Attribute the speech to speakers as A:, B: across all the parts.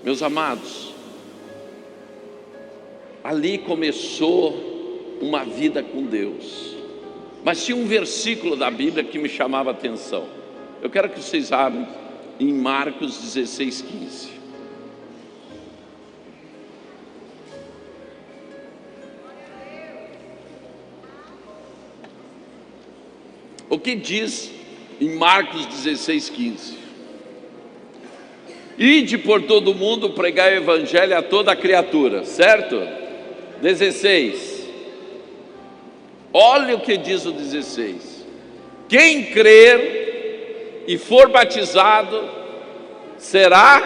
A: Meus amados, ali começou uma vida com Deus. Mas tinha um versículo da Bíblia que me chamava a atenção. Eu quero que vocês abram em Marcos 16:15. O que diz em Marcos 16:15? Ide por todo o mundo pregar o evangelho a toda criatura, certo? 16. Olha o que diz o 16. Quem crer e for batizado será.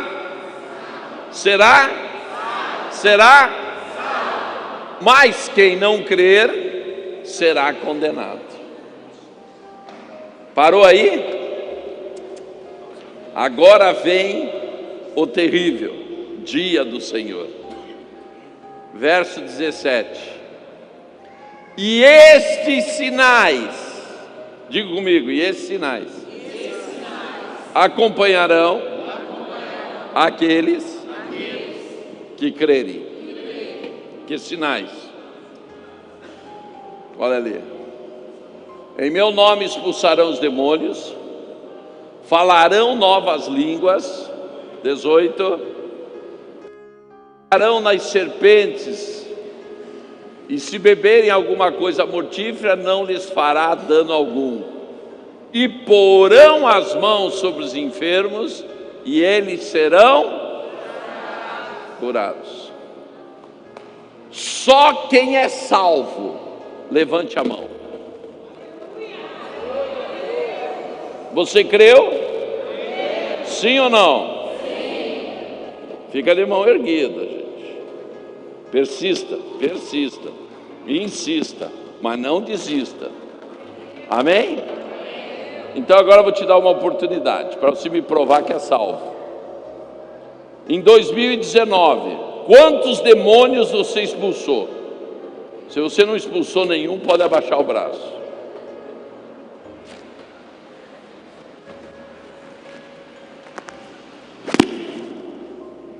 A: Mas quem não crer será condenado. Parou aí? Agora vem o terrível dia do Senhor. Verso 17. E estes sinais, diga comigo, e esses sinais acompanharão aqueles que crerem. Que sinais? Olha ali. Em meu nome expulsarão os demônios, falarão novas línguas. 18. Pegarão nas serpentes, e se beberem alguma coisa mortífera, não lhes fará dano algum. E porão as mãos sobre os enfermos, e eles serão curados. Só quem é salvo, levante a mão. Você creu? Sim ou não? Fica de mão erguida, gente. Persista, insista, mas não desista. Amém? Então agora eu vou te dar uma oportunidade para você me provar que é salvo. Em 2019, quantos demônios você expulsou? Se você não expulsou nenhum, pode abaixar o braço.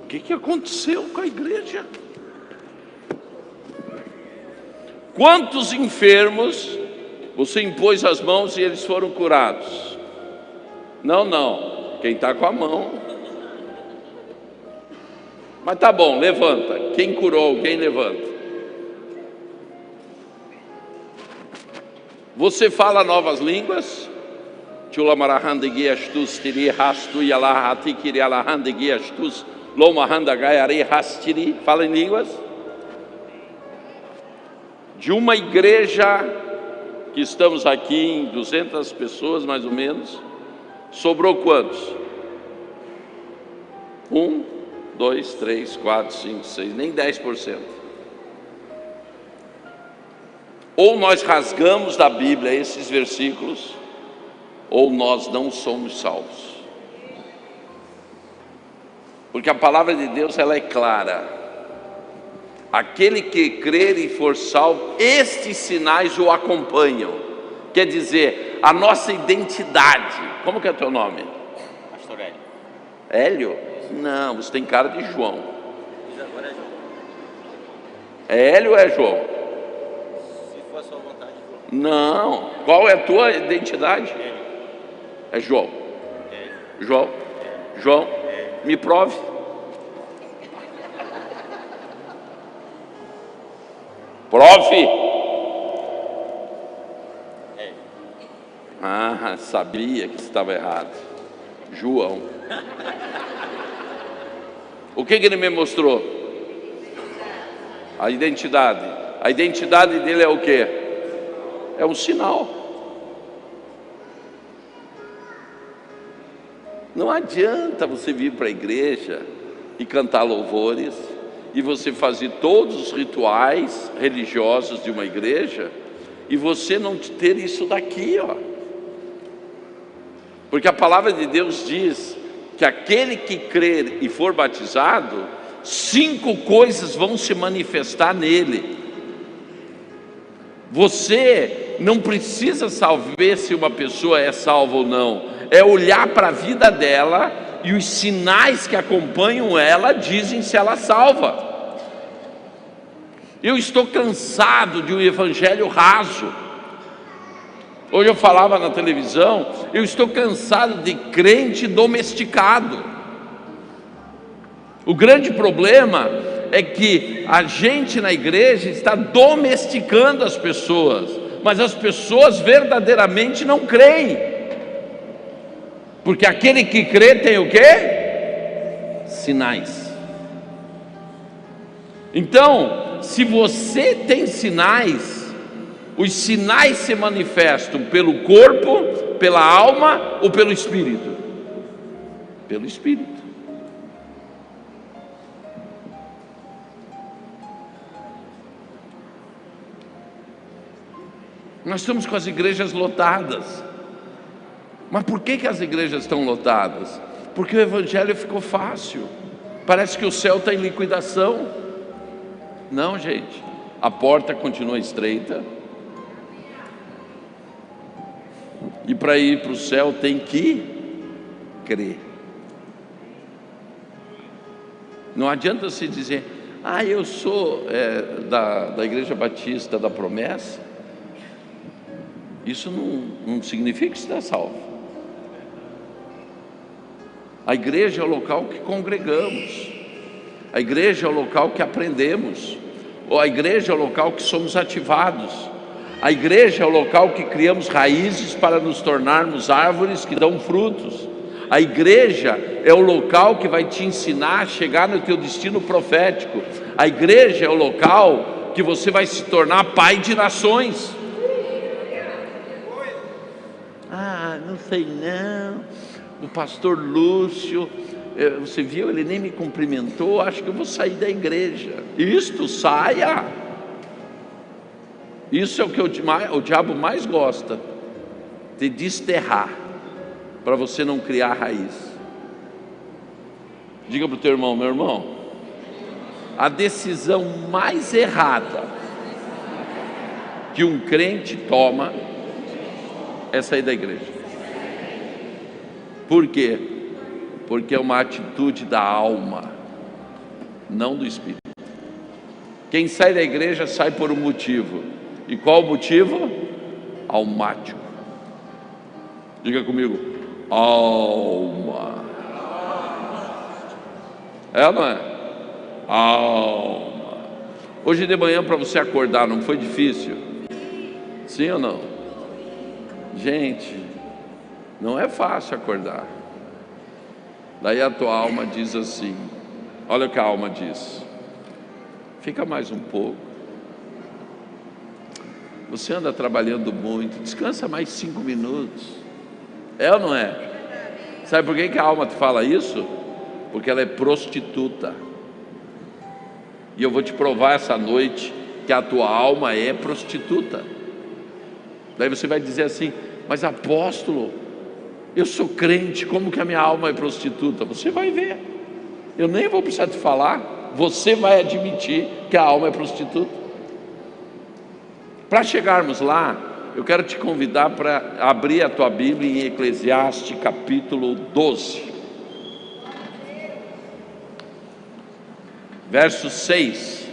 A: O que aconteceu com a igreja? Quantos enfermos você impôs as mãos e eles foram curados? Não, quem está com a mão. Mas tá bom, levanta. Quem curou alguém, levanta. Você fala novas línguas? Fala em línguas. De uma igreja que estamos aqui em 200 pessoas mais ou menos, sobrou quantos? 1, 2, 3, 4, 5, 6, nem 10%. Ou nós rasgamos da Bíblia esses versículos, ou nós não somos salvos. Porque a palavra de Deus, ela é clara. Aquele que crer e for salvo, estes sinais o acompanham. Quer dizer, a nossa identidade. Como que é o teu nome?
B: Pastor Hélio.
A: Hélio? Não, você tem cara de João.
B: Agora é João.
A: É Hélio ou é João?
B: Se for a sua vontade, João.
A: Não. Qual é a tua identidade?
B: Hélio.
A: É João.
B: Hélio.
A: João?
B: Hélio.
A: João?
B: Hélio.
A: Me prove. Prove. Ah, sabia que estava errado. João. O que ele me mostrou? A identidade. A identidade dele é o quê? É um sinal. Não adianta você vir para a igreja e cantar louvores, e você fazer todos os rituais religiosos de uma igreja, e você não ter isso daqui, ó. Porque a palavra de Deus diz que aquele que crer e for batizado, 5 coisas vão se manifestar nele. Você não precisa saber se uma pessoa é salva ou não, é olhar para a vida dela e os sinais que acompanham ela dizem se ela salva. Eu estou cansado de um evangelho raso. Hoje eu falava na televisão, eu estou cansado de crente domesticado. O grande problema é que a gente na igreja está domesticando as pessoas, mas as pessoas verdadeiramente não creem. Porque aquele que crê tem o quê? Sinais. Então, se você tem sinais, os sinais se manifestam pelo corpo, pela alma ou pelo espírito? Pelo espírito. Nós estamos com as igrejas lotadas. Mas por que as igrejas estão lotadas? Porque o evangelho ficou fácil. Parece que o céu está em liquidação. Não, gente, a porta continua estreita. E para ir para o céu tem que crer. Não adianta você dizer: ah, eu sou da Igreja Batista da Promessa. Isso não significa que você está salvo. A igreja é o local que congregamos. A igreja é o local que aprendemos. Ou a igreja é o local que somos ativados. A igreja é o local que criamos raízes para nos tornarmos árvores que dão frutos. A igreja é o local que vai te ensinar a chegar no teu destino profético. A igreja é o local que você vai se tornar pai de nações. Ah, não sei não. O pastor Lúcio, você viu, ele nem me cumprimentou, acho que eu vou sair da igreja. Isto, saia. Isso é o que o diabo mais gosta, de desterrar, para você não criar raiz. Diga para o teu irmão: meu irmão, a decisão mais errada que um crente toma é sair da igreja. Por quê? Porque é uma atitude da alma, não do espírito. Quem sai da igreja sai por um motivo. E qual o motivo? Almático. Diga comigo: alma. É ou não é? Alma. Hoje de manhã, para você acordar, não foi difícil? Sim ou não? Gente, não é fácil acordar. Daí a tua alma diz assim: olha o que a alma diz: fica mais um pouco, você anda trabalhando muito, descansa mais 5 minutos. É ou não é? Sabe por que a alma te fala isso? Porque ela é prostituta. E eu vou te provar essa noite que a tua alma é prostituta. Daí você vai dizer assim: mas apóstolo, eu sou crente, como que a minha alma é prostituta? Você vai ver, eu nem vou precisar te falar, você vai admitir que a alma é prostituta. Para chegarmos lá, eu quero te convidar para abrir a tua Bíblia em Eclesiastes capítulo 12, verso 6.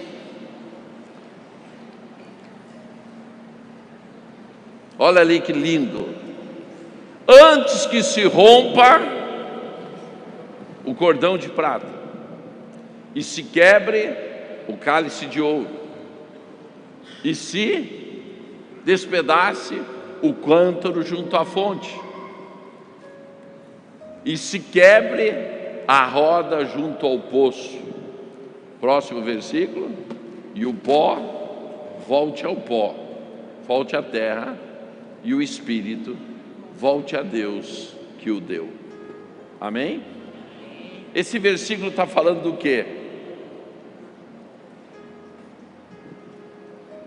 A: Olha ali que lindo: antes que se rompa o cordão de prata e se quebre o cálice de ouro, e se despedace o cântaro junto à fonte, e se quebre a roda junto ao poço. Próximo versículo: e o pó volte ao pó, volte à terra, e o espírito volte a Deus que o deu. Amém? Esse versículo está falando do quê?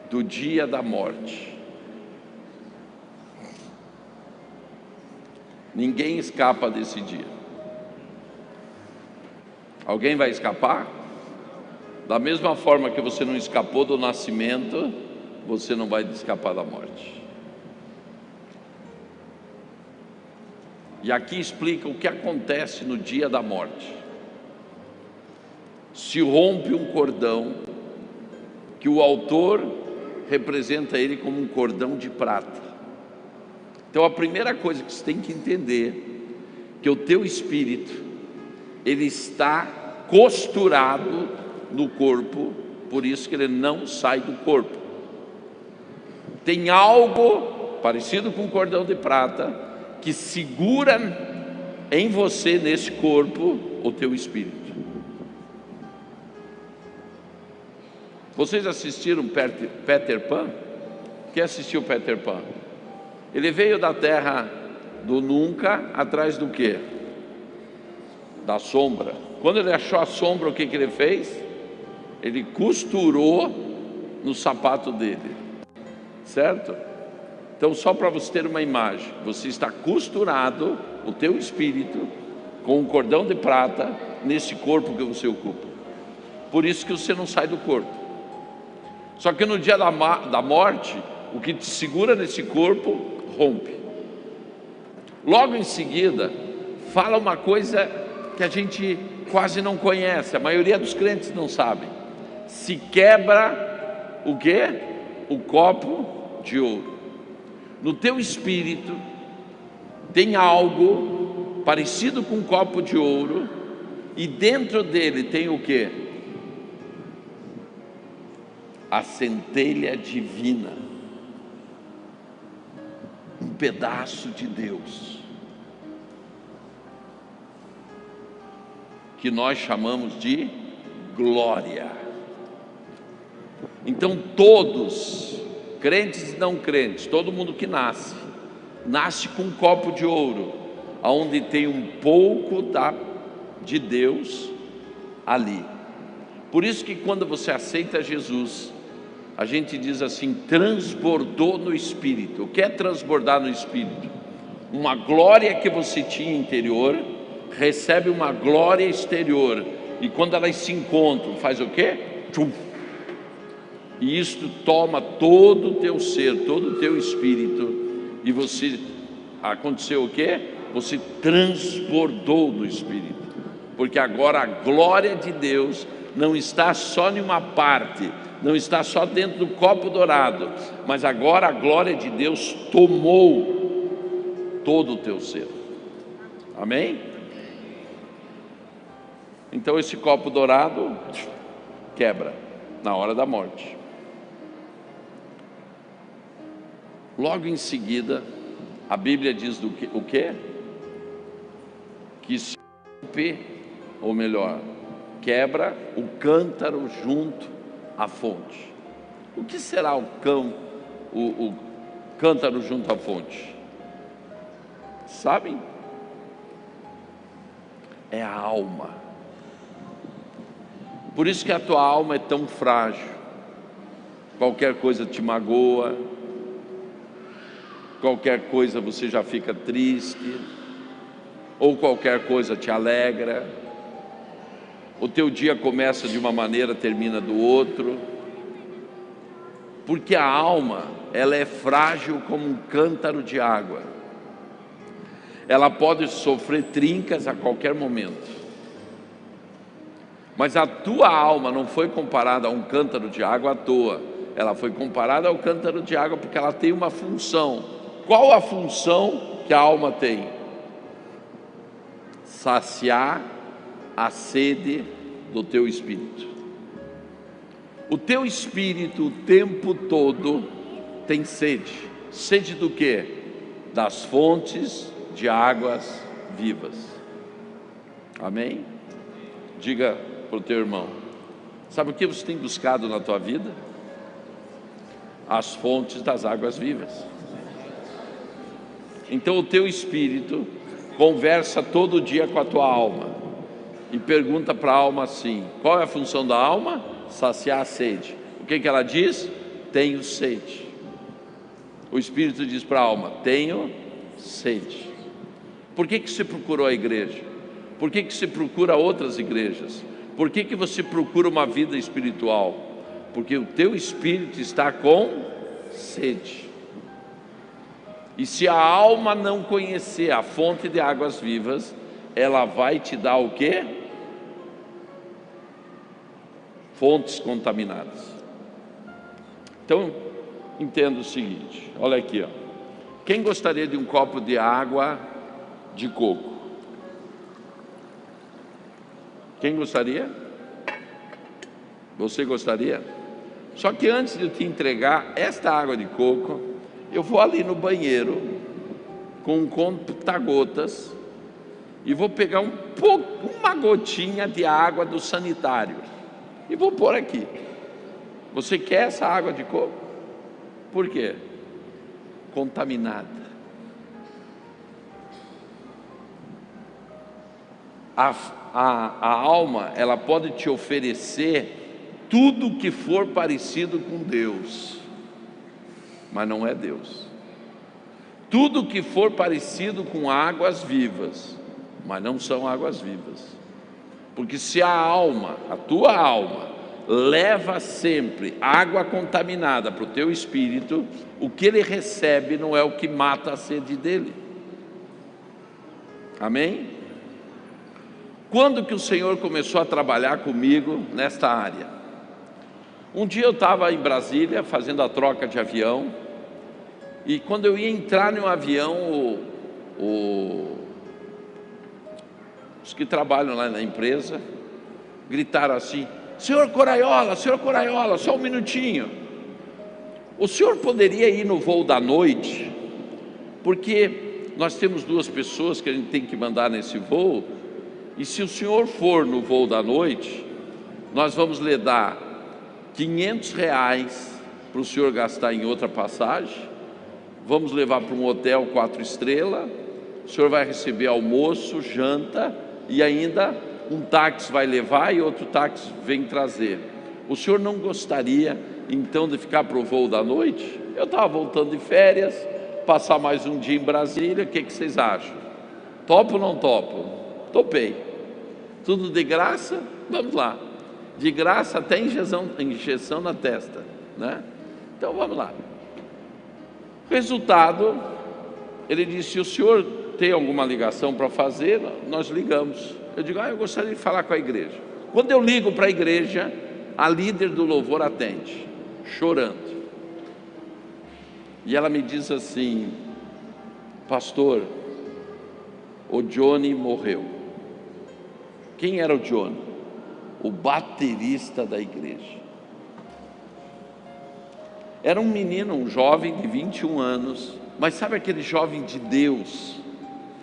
A: Do dia da morte. Ninguém escapa desse dia. Alguém vai escapar? Da mesma forma que você não escapou do nascimento, você não vai escapar da morte. E aqui explica o que acontece no dia da morte. Se rompe um cordão, que o autor representa ele como um cordão de prata. Então a primeira coisa que você tem que entender, que o teu espírito, ele está costurado no corpo, por isso que ele não sai do corpo. Tem algo parecido com um cordão de prata, que segura em você, nesse corpo, o teu espírito. Vocês assistiram Peter Pan? Quem assistiu Peter Pan? Ele veio da terra do nunca, atrás do quê? Da sombra. Quando ele achou a sombra, o que ele fez? Ele costurou no sapato dele, certo? Então, só para você ter uma imagem, você está costurado, o teu espírito, com um cordão de prata, nesse corpo que você ocupa. Por isso que você não sai do corpo. Só que no dia da morte, o que te segura nesse corpo, rompe. Logo em seguida, fala uma coisa que a gente quase não conhece, a maioria dos crentes não sabe. Se quebra o quê? O copo de ouro. No teu espírito tem algo parecido com um copo de ouro, e dentro dele tem o quê? A centelha divina, um pedaço de Deus, que nós chamamos de glória. Então todos, crentes e não crentes, todo mundo que nasce com um copo de ouro, onde tem um pouco de Deus ali. Por isso que quando você aceita Jesus, a gente diz assim, transbordou no Espírito. O que é transbordar no Espírito? Uma glória que você tinha interior, recebe uma glória exterior, e quando elas se encontram, faz o quê? Tchum. E isto toma todo o teu ser, todo o teu espírito, e você, aconteceu o quê? Você transbordou do Espírito, porque agora a glória de Deus não está só em uma parte, não está só dentro do copo dourado, mas agora a glória de Deus tomou todo o teu ser. Amém? Então esse copo dourado quebra na hora da morte. Logo em seguida, a Bíblia diz o quê? Que se rompe, ou melhor, quebra o cântaro junto à fonte. O que será o cântaro junto à fonte? Sabem? É a alma. Por isso que a tua alma é tão frágil. Qualquer coisa te magoa, qualquer coisa você já fica triste, ou qualquer coisa te alegra. O teu dia começa de uma maneira, termina do outro, porque a alma, ela é frágil como um cântaro de água. Ela pode sofrer trincas a qualquer momento. Mas a tua alma não foi comparada a um cântaro de água à toa. Ela foi comparada ao cântaro de água porque ela tem uma função. Qual a função que a alma tem? Saciar a sede do teu espírito. O teu espírito o tempo todo tem sede. Sede do quê? Das fontes de águas vivas. Amém? Diga para o teu irmão: sabe o que você tem buscado na tua vida? As fontes das águas vivas. Então o teu espírito conversa todo dia com a tua alma e pergunta para a alma assim: qual é a função da alma? Saciar a sede. O que ela diz? Tenho sede. O espírito diz para a alma: tenho sede. Por que você procurou a igreja? Por que você procura outras igrejas? Por que você procura uma vida espiritual? Porque o teu espírito está com sede. E se a alma não conhecer a fonte de águas vivas, ela vai te dar o quê? Fontes contaminadas. Então, entenda o seguinte, olha aqui, ó. Quem gostaria de um copo de água de coco? Quem gostaria? Você gostaria? Só que antes de eu te entregar esta água de coco, eu vou ali no banheiro com um conta-gotas e vou pegar uma gotinha de água do sanitário e vou pôr aqui. Você quer essa água de coco? Por quê? Contaminada. A alma, ela pode te oferecer tudo que for parecido com Deus, mas não é Deus. Tudo que for parecido com águas vivas, mas não são águas vivas. Porque se a alma, a tua alma, leva sempre água contaminada para o teu espírito, o que ele recebe não é o que mata a sede dele. Amém? Quando que o Senhor começou a trabalhar comigo nesta área? Um dia eu estava em Brasília fazendo a troca de avião, e quando eu ia entrar no avião, os que trabalham lá na empresa gritaram assim: senhor Coraiola, só um minutinho, o senhor poderia ir no voo da noite? Porque nós temos 2 pessoas que a gente tem que mandar nesse voo, e se o senhor for no voo da noite, nós vamos lhe dar R$500 para o senhor gastar em outra passagem, vamos levar para um hotel 4 estrelas, o senhor vai receber almoço, janta, e ainda um táxi vai levar e outro táxi vem trazer. O senhor não gostaria então de ficar para o voo da noite? Eu estava voltando de férias, passar mais um dia em Brasília, o que vocês acham? Topo ou não topo? Topei. Tudo de graça? Vamos lá. De graça até injeção na testa, né? Então vamos lá. Resultado, ele disse: o senhor tem alguma ligação para fazer? Nós ligamos. Eu digo: eu gostaria de falar com a igreja. Quando eu ligo para a igreja, a líder do louvor atende, chorando. E ela me diz assim: pastor, o Johnny morreu. Quem era o Johnny? O baterista da igreja. Era um menino, um jovem de 21 anos, mas sabe aquele jovem de Deus,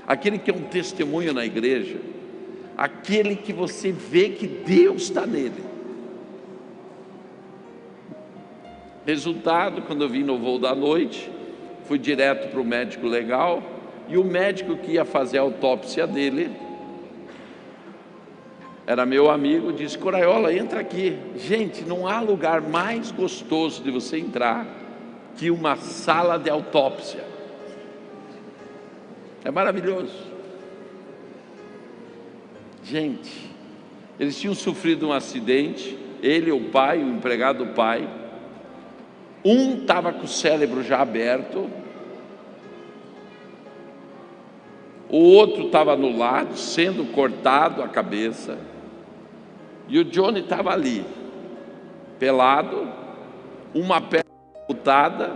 A: aquele que é um testemunho na igreja, aquele que você vê que Deus está nele. Resultado, quando eu vim no voo da noite, fui direto para o médico legal, e o médico que ia fazer a autópsia dele era meu amigo, disse: Coraiola, entra aqui. Gente, não há lugar mais gostoso de você entrar que uma sala de autópsia. É maravilhoso. Gente, eles tinham sofrido um acidente, ele, o pai, o empregado do pai. Um estava com o cérebro já aberto, o outro estava no lado, sendo cortado a cabeça, e o Johnny estava ali, pelado, uma perna amputada,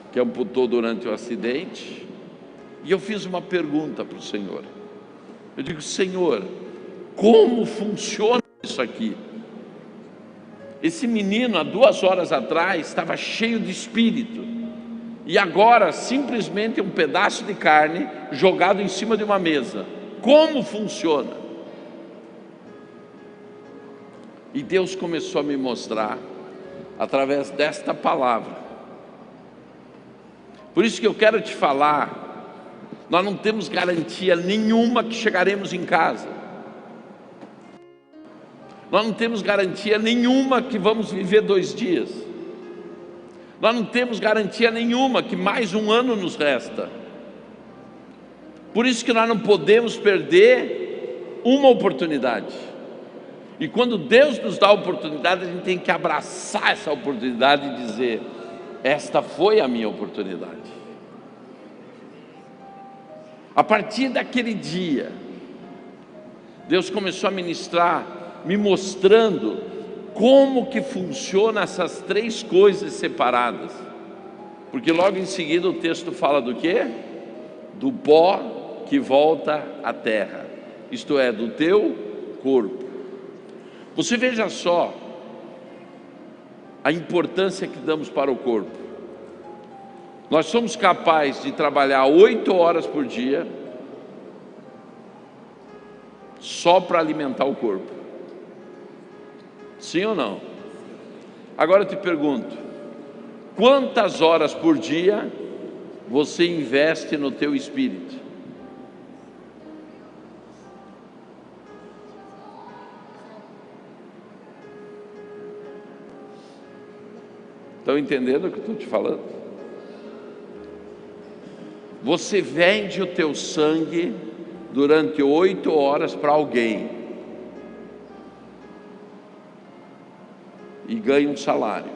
A: que amputou durante o acidente. E eu fiz uma pergunta para o Senhor. Eu digo: Senhor, como funciona isso aqui? Esse menino, há 2 horas atrás, estava cheio de espírito, e agora simplesmente é um pedaço de carne jogado em cima de uma mesa. Como funciona? E Deus começou a me mostrar através desta palavra. Por isso que eu quero te falar, nós não temos garantia nenhuma que chegaremos em casa. Nós não temos garantia nenhuma que vamos viver 2 dias. Nós não temos garantia nenhuma que mais 1 ano nos resta. Por isso que nós não podemos perder uma oportunidade. E quando Deus nos dá a oportunidade, a gente tem que abraçar essa oportunidade e dizer: esta foi a minha oportunidade. A partir daquele dia, Deus começou a ministrar, me mostrando como que funciona essas três coisas separadas. Porque logo em seguida o texto fala do quê? Do pó que volta à terra, isto é, do teu corpo. Você veja só a importância que damos para o corpo. Nós somos capazes de trabalhar 8 horas por dia só para alimentar o corpo. Sim ou não? Agora eu te pergunto, quantas horas por dia você investe no teu espírito? Estão entendendo o que eu estou te falando? Você vende o teu sangue durante 8 horas para alguém e ganha um salário.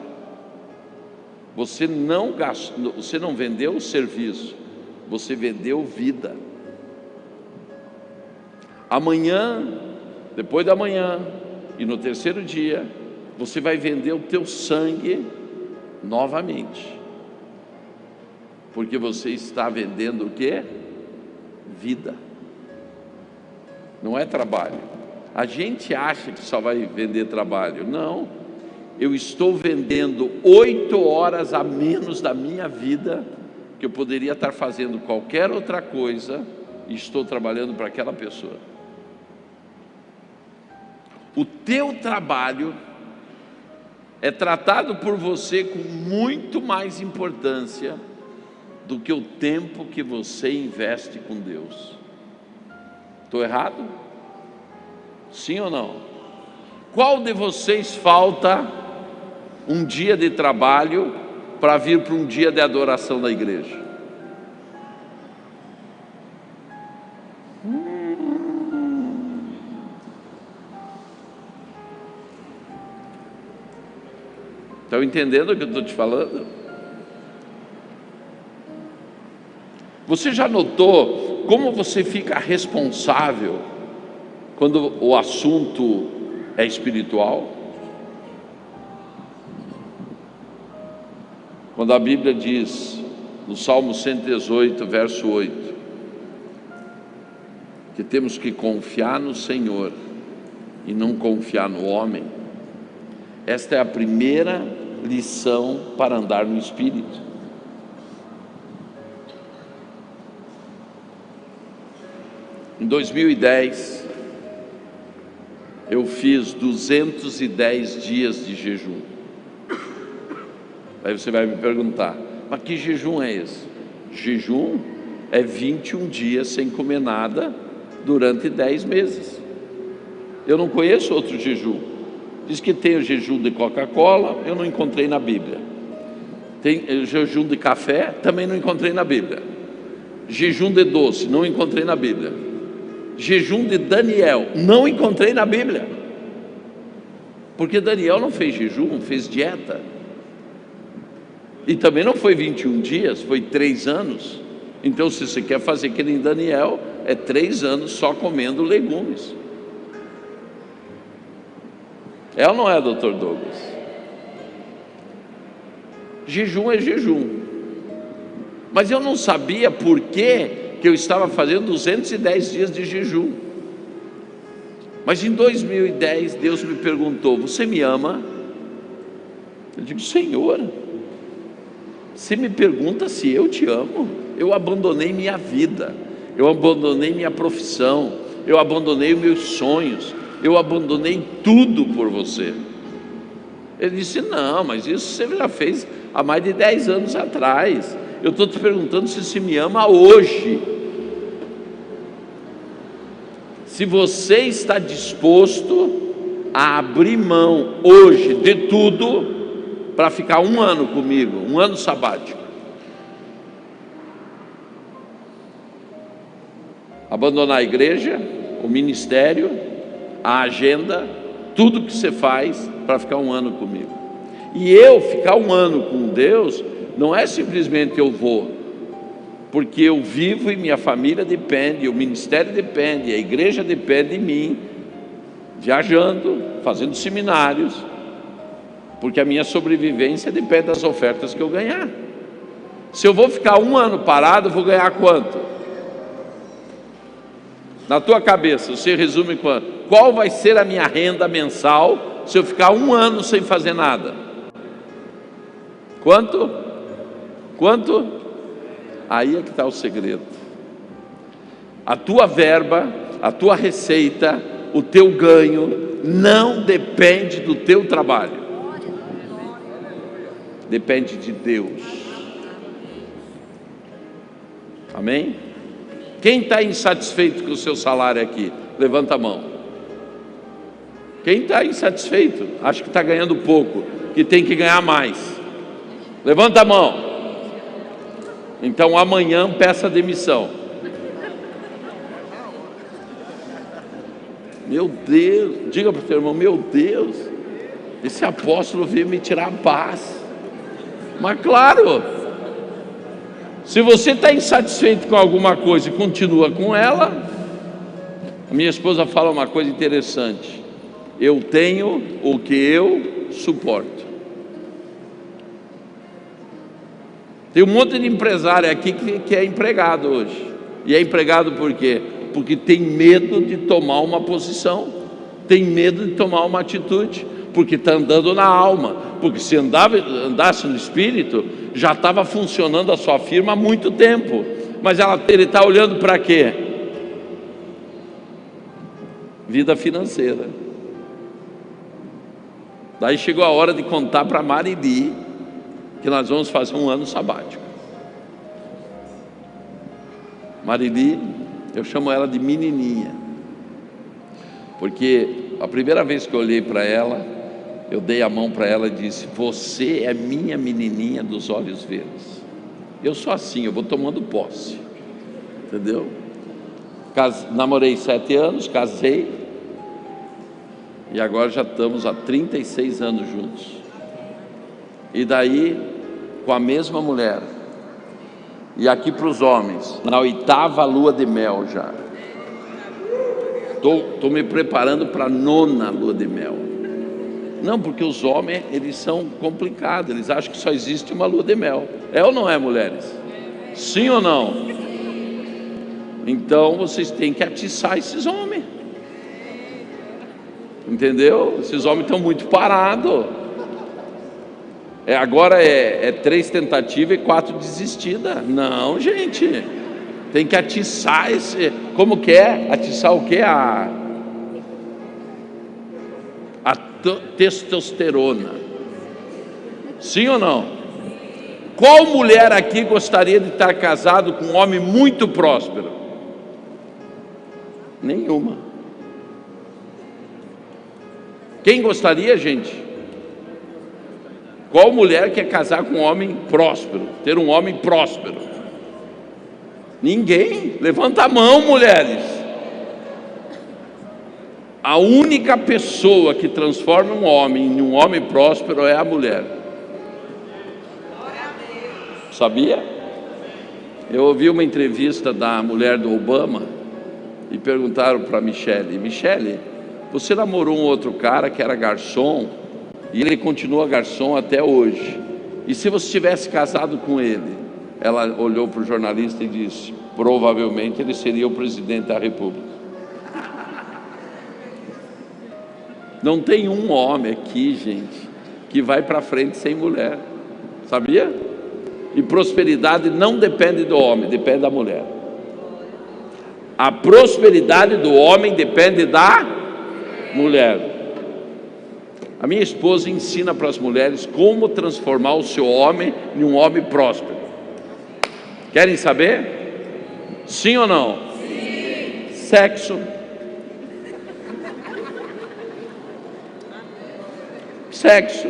A: Você não gastou, você não vendeu o serviço, você vendeu vida. Amanhã, depois da manhã e no terceiro dia, você vai vender o teu sangue novamente. Porque você está vendendo o quê? Vida. Não é trabalho. A gente acha que só vai vender trabalho. Não. Eu estou vendendo 8 horas a menos da minha vida, que eu poderia estar fazendo qualquer outra coisa, e estou trabalhando para aquela pessoa. O teu trabalho é tratado por você com muito mais importância do que o tempo que você investe com Deus. Estou errado? Sim ou não? Qual de vocês falta um dia de trabalho para vir para um dia de adoração da igreja? Estão entendendo o que eu estou te falando? Você já notou como você fica responsável quando o assunto é espiritual? Quando a Bíblia diz, no Salmo 118, verso 8, que temos que confiar no Senhor e não confiar no homem, esta é a primeira lição para andar no Espírito. Em 2010, eu fiz 210 dias de jejum. Aí você vai me perguntar, mas que jejum é esse? Jejum é 21 dias sem comer nada durante 10 meses. Eu não conheço outro jejum. Diz que tem o jejum de Coca-Cola, eu não encontrei na Bíblia. Tem o jejum de café, também não encontrei na Bíblia. Jejum de doce, não encontrei na Bíblia. Jejum de Daniel, não encontrei na Bíblia. Porque Daniel não fez jejum, fez dieta. E também não foi 21 dias, foi 3 anos. Então, se você quer fazer que nem Daniel, é 3 anos só comendo legumes. É ou não é, doutor Douglas? Jejum é jejum. Mas eu não sabia por que eu estava fazendo 210 dias de jejum. Mas em 2010 Deus me perguntou, você me ama? Eu digo, Senhor, você me pergunta se eu te amo? Eu abandonei minha vida, eu abandonei minha profissão, eu abandonei os meus sonhos, eu abandonei tudo por você. Ele disse, não, mas isso você já fez há mais de 10 anos atrás. Eu estou te perguntando se você me ama hoje. Se você está disposto a abrir mão hoje de tudo para ficar 1 ano comigo, 1 ano sabático. Abandonar a igreja, o ministério, a agenda, tudo que você faz para ficar 1 ano comigo. E eu ficar 1 ano com Deus não é simplesmente eu vou. porque eu vivo e minha família depende, o ministério depende, a igreja depende de mim, viajando, fazendo seminários, porque a minha sobrevivência depende das ofertas que eu ganhar. Se eu vou ficar 1 ano parado, eu vou ganhar quanto? Na tua cabeça, você resume quanto? Qual vai ser a minha renda mensal se eu ficar 1 ano sem fazer nada? Quanto? Quanto? Aí é que está o segredo. A tua verba, a tua receita, o teu ganho não depende do teu trabalho, depende de Deus. Amém? Quem está insatisfeito com o seu salário aqui? Levanta a mão. Quem está insatisfeito, acha que está ganhando pouco, que tem que ganhar mais, levanta a mão. Então amanhã peça demissão. Meu Deus, diga para o teu irmão: meu Deus, esse apóstolo veio me tirar a paz. Mas claro, se você está insatisfeito com alguma coisa e continua com ela, a minha esposa fala uma coisa interessante: eu tenho o que eu suporto. Tem um monte de empresário aqui que é empregado hoje. E é empregado por quê? Porque tem medo de tomar uma posição, tem medo de tomar uma atitude, porque está andando na alma. Porque se andasse no espírito, já estava funcionando a sua firma há muito tempo. Mas ele está olhando para quê? Vida financeira. Daí chegou a hora de contar para Marili que nós vamos fazer um ano sabático. Marili, eu chamo ela de menininha, porque a primeira vez que eu olhei para ela, eu dei a mão para ela e disse: você é minha menininha dos olhos verdes. Eu sou assim, eu vou tomando posse, entendeu? Namorei 7 anos, casei, e agora já estamos há 36 anos juntos. E daí, com a mesma mulher. E aqui para os homens, na 8ª lua de mel já. Estou me preparando para a 9ª lua de mel. Não, porque os homens, eles são complicados, eles acham que só existe uma lua de mel. É ou não é, mulheres? Sim ou não? Então vocês têm que atiçar esses homens. Entendeu? Esses homens estão muito parados. Agora é 3 tentativas e 4 desistidas. Não, gente. Tem que atiçar esse. Como que é? Atiçar o que? A testosterona. Sim ou não? Qual mulher aqui gostaria de estar casado com um homem muito próspero? Nenhuma. Quem gostaria, gente? Qual mulher quer casar com um homem próspero? Ter um homem próspero? Ninguém. Levanta a mão, mulheres. A única pessoa que transforma um homem em um homem próspero é a mulher. Sabia? Eu ouvi uma entrevista da mulher do Obama e perguntaram para Michele: Michele, você namorou um outro cara que era garçom e ele continua garçom até hoje. E se você tivesse casado com ele? Ela olhou para o jornalista e disse: provavelmente ele seria o presidente da República. Não tem um homem aqui, gente, que vai para frente sem mulher. Sabia? E prosperidade não depende do homem, depende da mulher. A prosperidade do homem depende da mulher. A minha esposa ensina para as mulheres como transformar o seu homem em um homem próspero. Querem saber? Sim ou não? Sim. Sexo. Sexo.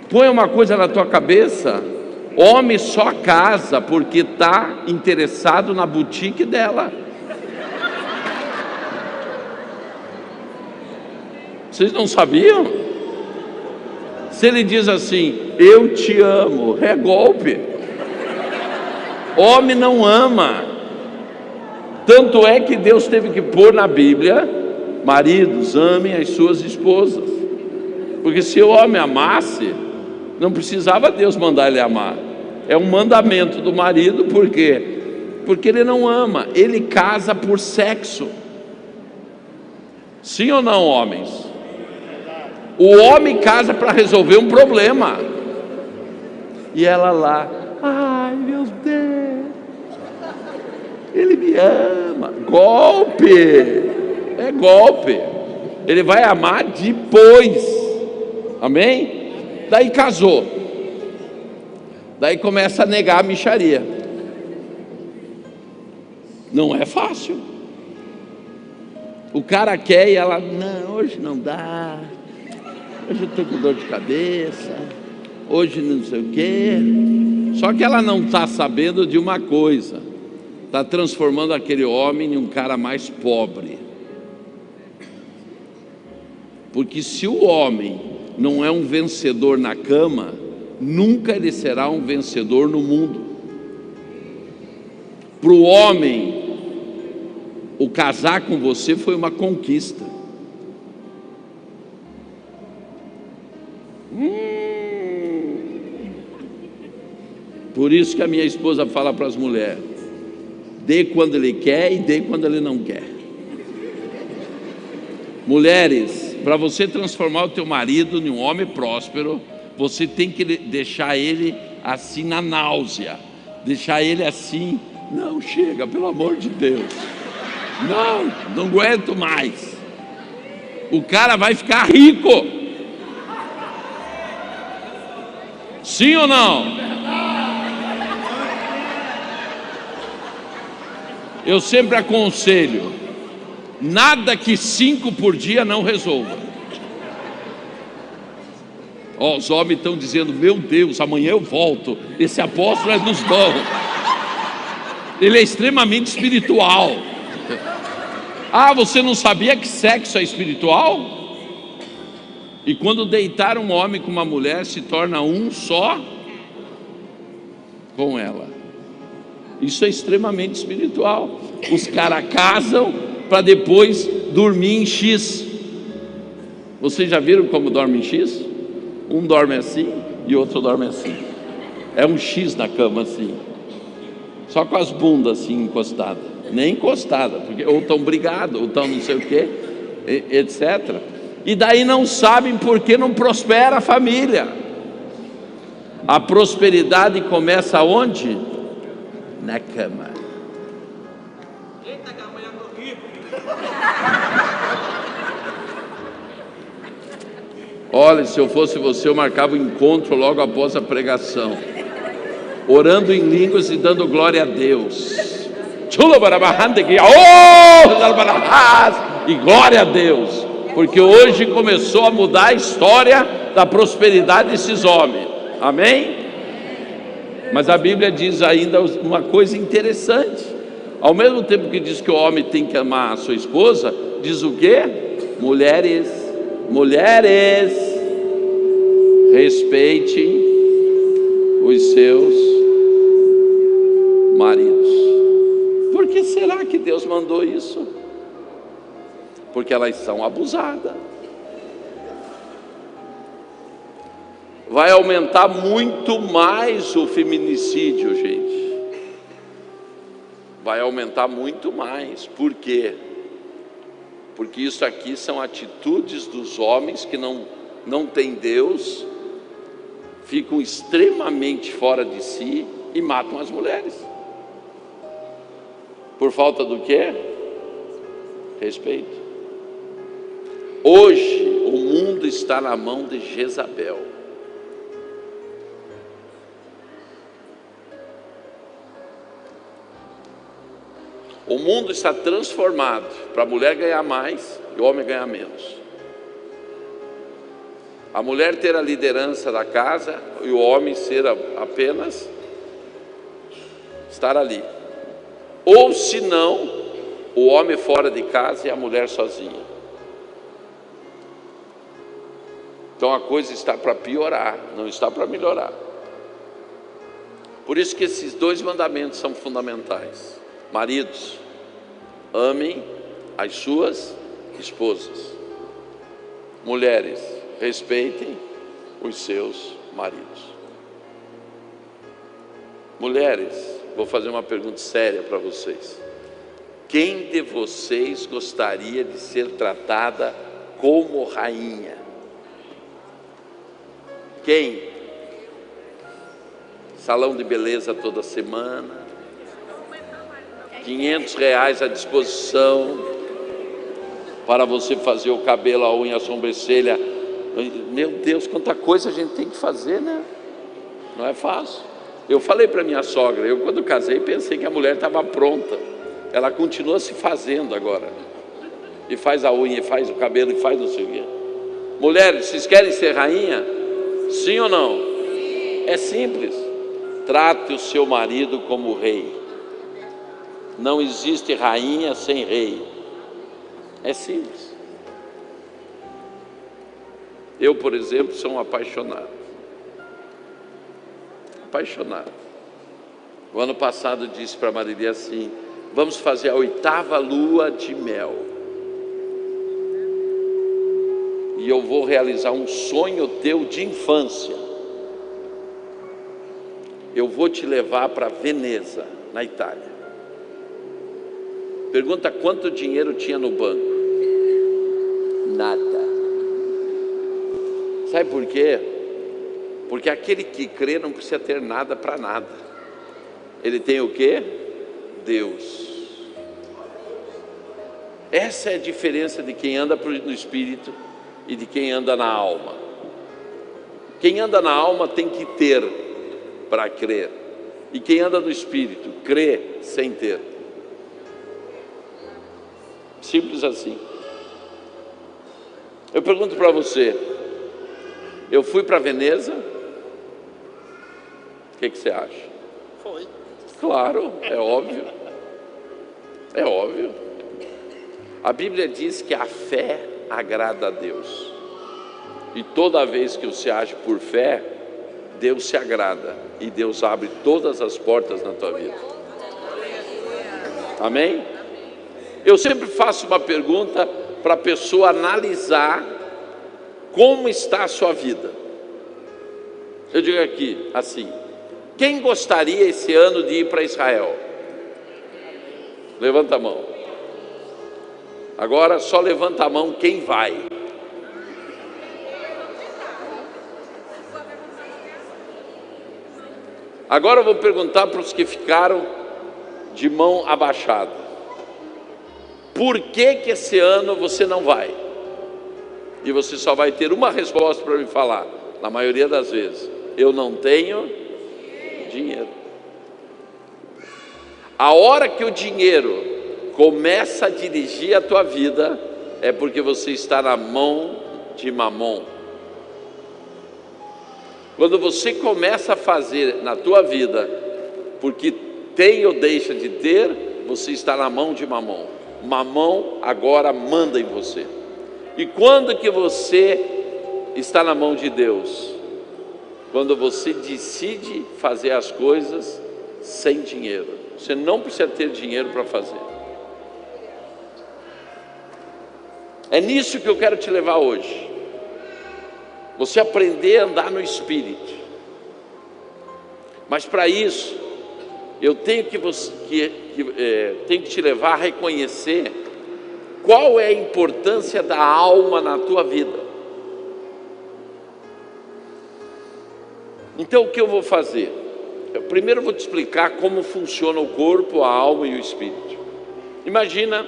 A: Põe uma coisa na tua cabeça: homem só casa porque está interessado na boutique dela. Vocês não sabiam? Se ele diz assim: eu te amo, é golpe. Homem não ama. Tanto é que Deus teve que pôr na Bíblia: maridos, amem as suas esposas. Porque se o homem amasse, não precisava Deus mandar ele amar. É um mandamento do marido, por quê? Porque ele não ama, ele casa por sexo. Sim ou não, homens? O homem casa para resolver um problema. E ela lá: ai meu Deus, ele me ama. Golpe, é golpe. Ele vai amar depois. Amém? Daí casou. Daí começa a negar a mixaria. Não é fácil. O cara quer e ela: não, hoje não dá. Hoje eu estou com dor de cabeça. Hoje não sei o quê. Só que ela não está sabendo de uma coisa: está transformando aquele homem em um cara mais pobre. Porque se o homem não é um vencedor na cama, nunca ele será um vencedor no mundo. Para o homem, o casar com você foi uma conquista. Por isso que a minha esposa fala para as mulheres: dê quando ele quer e dê quando ele não quer. Mulheres, para você transformar o teu marido em um homem próspero, você tem que deixar ele assim na náusea, deixar ele assim: não, chega, pelo amor de Deus, não aguento mais. O cara vai ficar rico. Sim ou não? Eu sempre aconselho: nada que 5 por dia não resolva. Os homens estão dizendo: meu Deus, amanhã eu volto. Esse apóstolo é dos dons. Ele é extremamente espiritual. Ah, você não sabia que sexo é espiritual? E quando deitar um homem com uma mulher, se torna um só com ela. Isso é extremamente espiritual. Os caras casam para depois dormir em X. Vocês já viram como dorme em X? Um dorme assim e outro dorme assim. É um X na cama assim, só com as bundas assim encostadas. Nem encostada, porque ou estão brigados, ou estão não sei o que, etc. E daí não sabem por que não prospera a família. A prosperidade começa onde? Na cama.
B: Eita, que amanhã eu tô rico.
A: Olha, se eu fosse você, eu marcava o encontro logo após a pregação, orando em línguas e dando glória a Deus. E glória a Deus, porque hoje começou a mudar a história da prosperidade desses homens. Amém? Mas a Bíblia diz ainda uma coisa interessante. Ao mesmo tempo que diz que o homem tem que amar a sua esposa, diz o quê? Mulheres, respeitem os seus maridos. Por que será que Deus mandou isso? Porque elas são abusadas. Vai aumentar muito mais o feminicídio, gente. Vai aumentar muito mais. Por quê? Porque isso aqui são atitudes dos homens que não têm Deus, ficam extremamente fora de si e matam as mulheres. Por falta do quê? Respeito. Hoje o mundo está na mão de Jezabel. O mundo está transformado para a mulher ganhar mais e o homem ganhar menos. A mulher ter a liderança da casa e o homem ser apenas estar ali. Ou se não, o homem fora de casa e a mulher sozinha. Então a coisa está para piorar, não está para melhorar. Por isso que esses 2 mandamentos são fundamentais. Maridos, amem as suas esposas. Mulheres, respeitem os seus maridos. Mulheres, vou fazer uma pergunta séria para vocês. Quem de vocês gostaria de ser tratada como rainha? Quem? Salão de beleza toda semana, R$500 à disposição para você fazer o cabelo, a unha, a sobrancelha. Meu Deus, quanta coisa a gente tem que fazer, né? Não é fácil. Eu falei para minha sogra, eu quando casei pensei que a mulher estava pronta. Ela continua se fazendo agora. E faz a unha, e faz o cabelo, e faz não sei o quê. Mulheres, vocês querem ser rainha? Sim ou não? É simples. Trate o seu marido como rei. Não existe rainha sem rei. É simples. Eu, por exemplo, sou um apaixonado. Apaixonado. O ano passado disse para a Marília assim: vamos fazer a 8ª lua de mel. E eu vou realizar um sonho teu de infância. Eu vou te levar para Veneza, na Itália. Pergunta quanto dinheiro tinha no banco. Nada. Sabe por quê? Porque aquele que crê não precisa ter nada para nada. Ele tem o quê? Deus. Essa é a diferença de quem anda no Espírito e de quem anda na alma. Quem anda na alma tem que ter para crer. E quem anda no Espírito crê sem ter. Simples assim. Eu pergunto para você, eu fui para Veneza? O que você acha?
B: Foi.
A: Claro, é óbvio. É óbvio. A Bíblia diz que a fé agrada a Deus. E toda vez que você age por fé, Deus se agrada. E Deus abre todas as portas na tua vida. Amém? Eu sempre faço uma pergunta para a pessoa analisar como está a sua vida. Eu digo aqui, assim: quem gostaria esse ano de ir para Israel? Levanta a mão. Agora só levanta a mão quem vai. Agora eu vou perguntar para os que ficaram de mão abaixada: por que que esse ano você não vai? E você só vai ter uma resposta para me falar, na maioria das vezes: eu não tenho dinheiro. A hora que o dinheiro começa a dirigir a tua vida, é porque você está na mão de Mamon. Quando você começa a fazer na tua vida porque tem ou deixa de ter, você está na mão de Mamon. Mamon agora manda em você. E quando que você está na mão de Deus? Quando você decide fazer as coisas sem dinheiro. Você não precisa ter dinheiro para fazer. É nisso que eu quero te levar hoje. Você aprender a andar no Espírito. Mas para isso, eu tenho tenho que te levar a reconhecer qual é a importância da alma na tua vida. Então o que eu vou fazer? Primeiro eu vou te explicar como funciona o corpo, a alma e o espírito. Imagina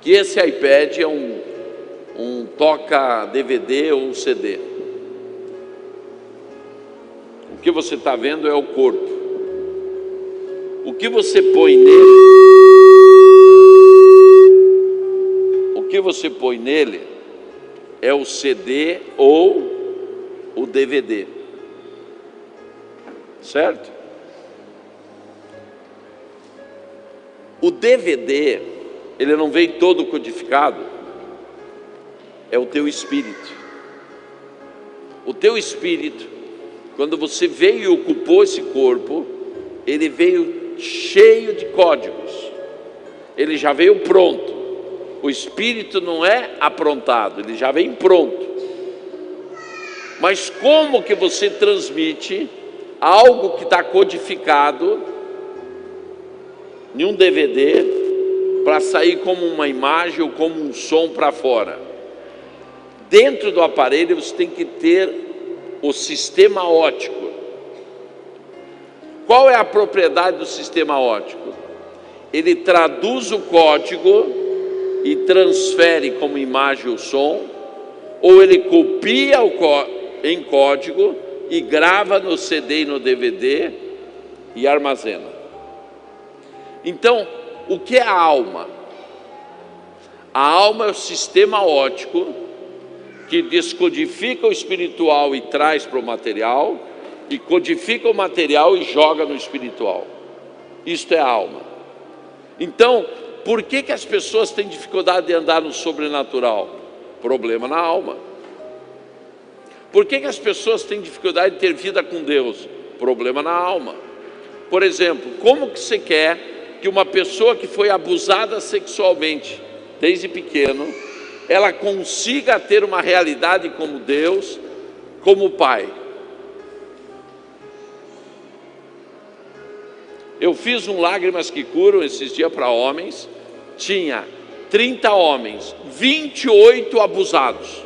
A: que esse iPad é um toca DVD ou um CD. O que você está vendo é o corpo. O que você põe nele, é o CD ou o DVD. Certo? O DVD, ele não vem todo codificado, é o teu espírito. O teu espírito Quando você veio e ocupou esse corpo, ele veio cheio de códigos. Ele já veio pronto. O espírito não é aprontado, ele já vem pronto. Mas como que você transmite algo que está codificado em um DVD para sair como uma imagem ou como um som para fora? Dentro do aparelho você tem que ter o sistema óptico. Qual é a propriedade do sistema óptico? Ele traduz o código e transfere como imagem o som, ou ele copia em código e grava no CD e no DVD e armazena. Então, o que é a alma? A alma é o sistema óptico que descodifica o espiritual e traz para o material, e codifica o material e joga no espiritual. Isto é a alma. Então, por que as pessoas têm dificuldade de andar no sobrenatural? Problema na alma. Por que as pessoas têm dificuldade de ter vida com Deus? Problema na alma. Por exemplo, como que você quer que uma pessoa que foi abusada sexualmente desde pequeno, ela consiga ter uma realidade como Deus, como Pai? Eu fiz um Lágrimas que Curam esses dias para homens, tinha 30 homens, 28 abusados.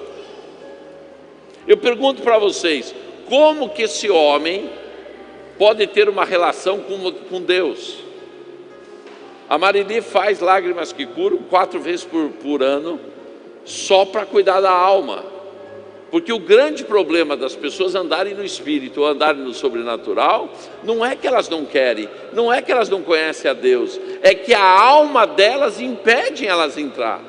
A: Eu pergunto para vocês, como que esse homem pode ter uma relação com Deus? A Marili faz Lágrimas que Curam 4 vezes por ano, só para cuidar da alma. Porque o grande problema das pessoas andarem no espírito ou andarem no sobrenatural, não é que elas não querem, não é que elas não conhecem a Deus, é que a alma delas impede elas entrar.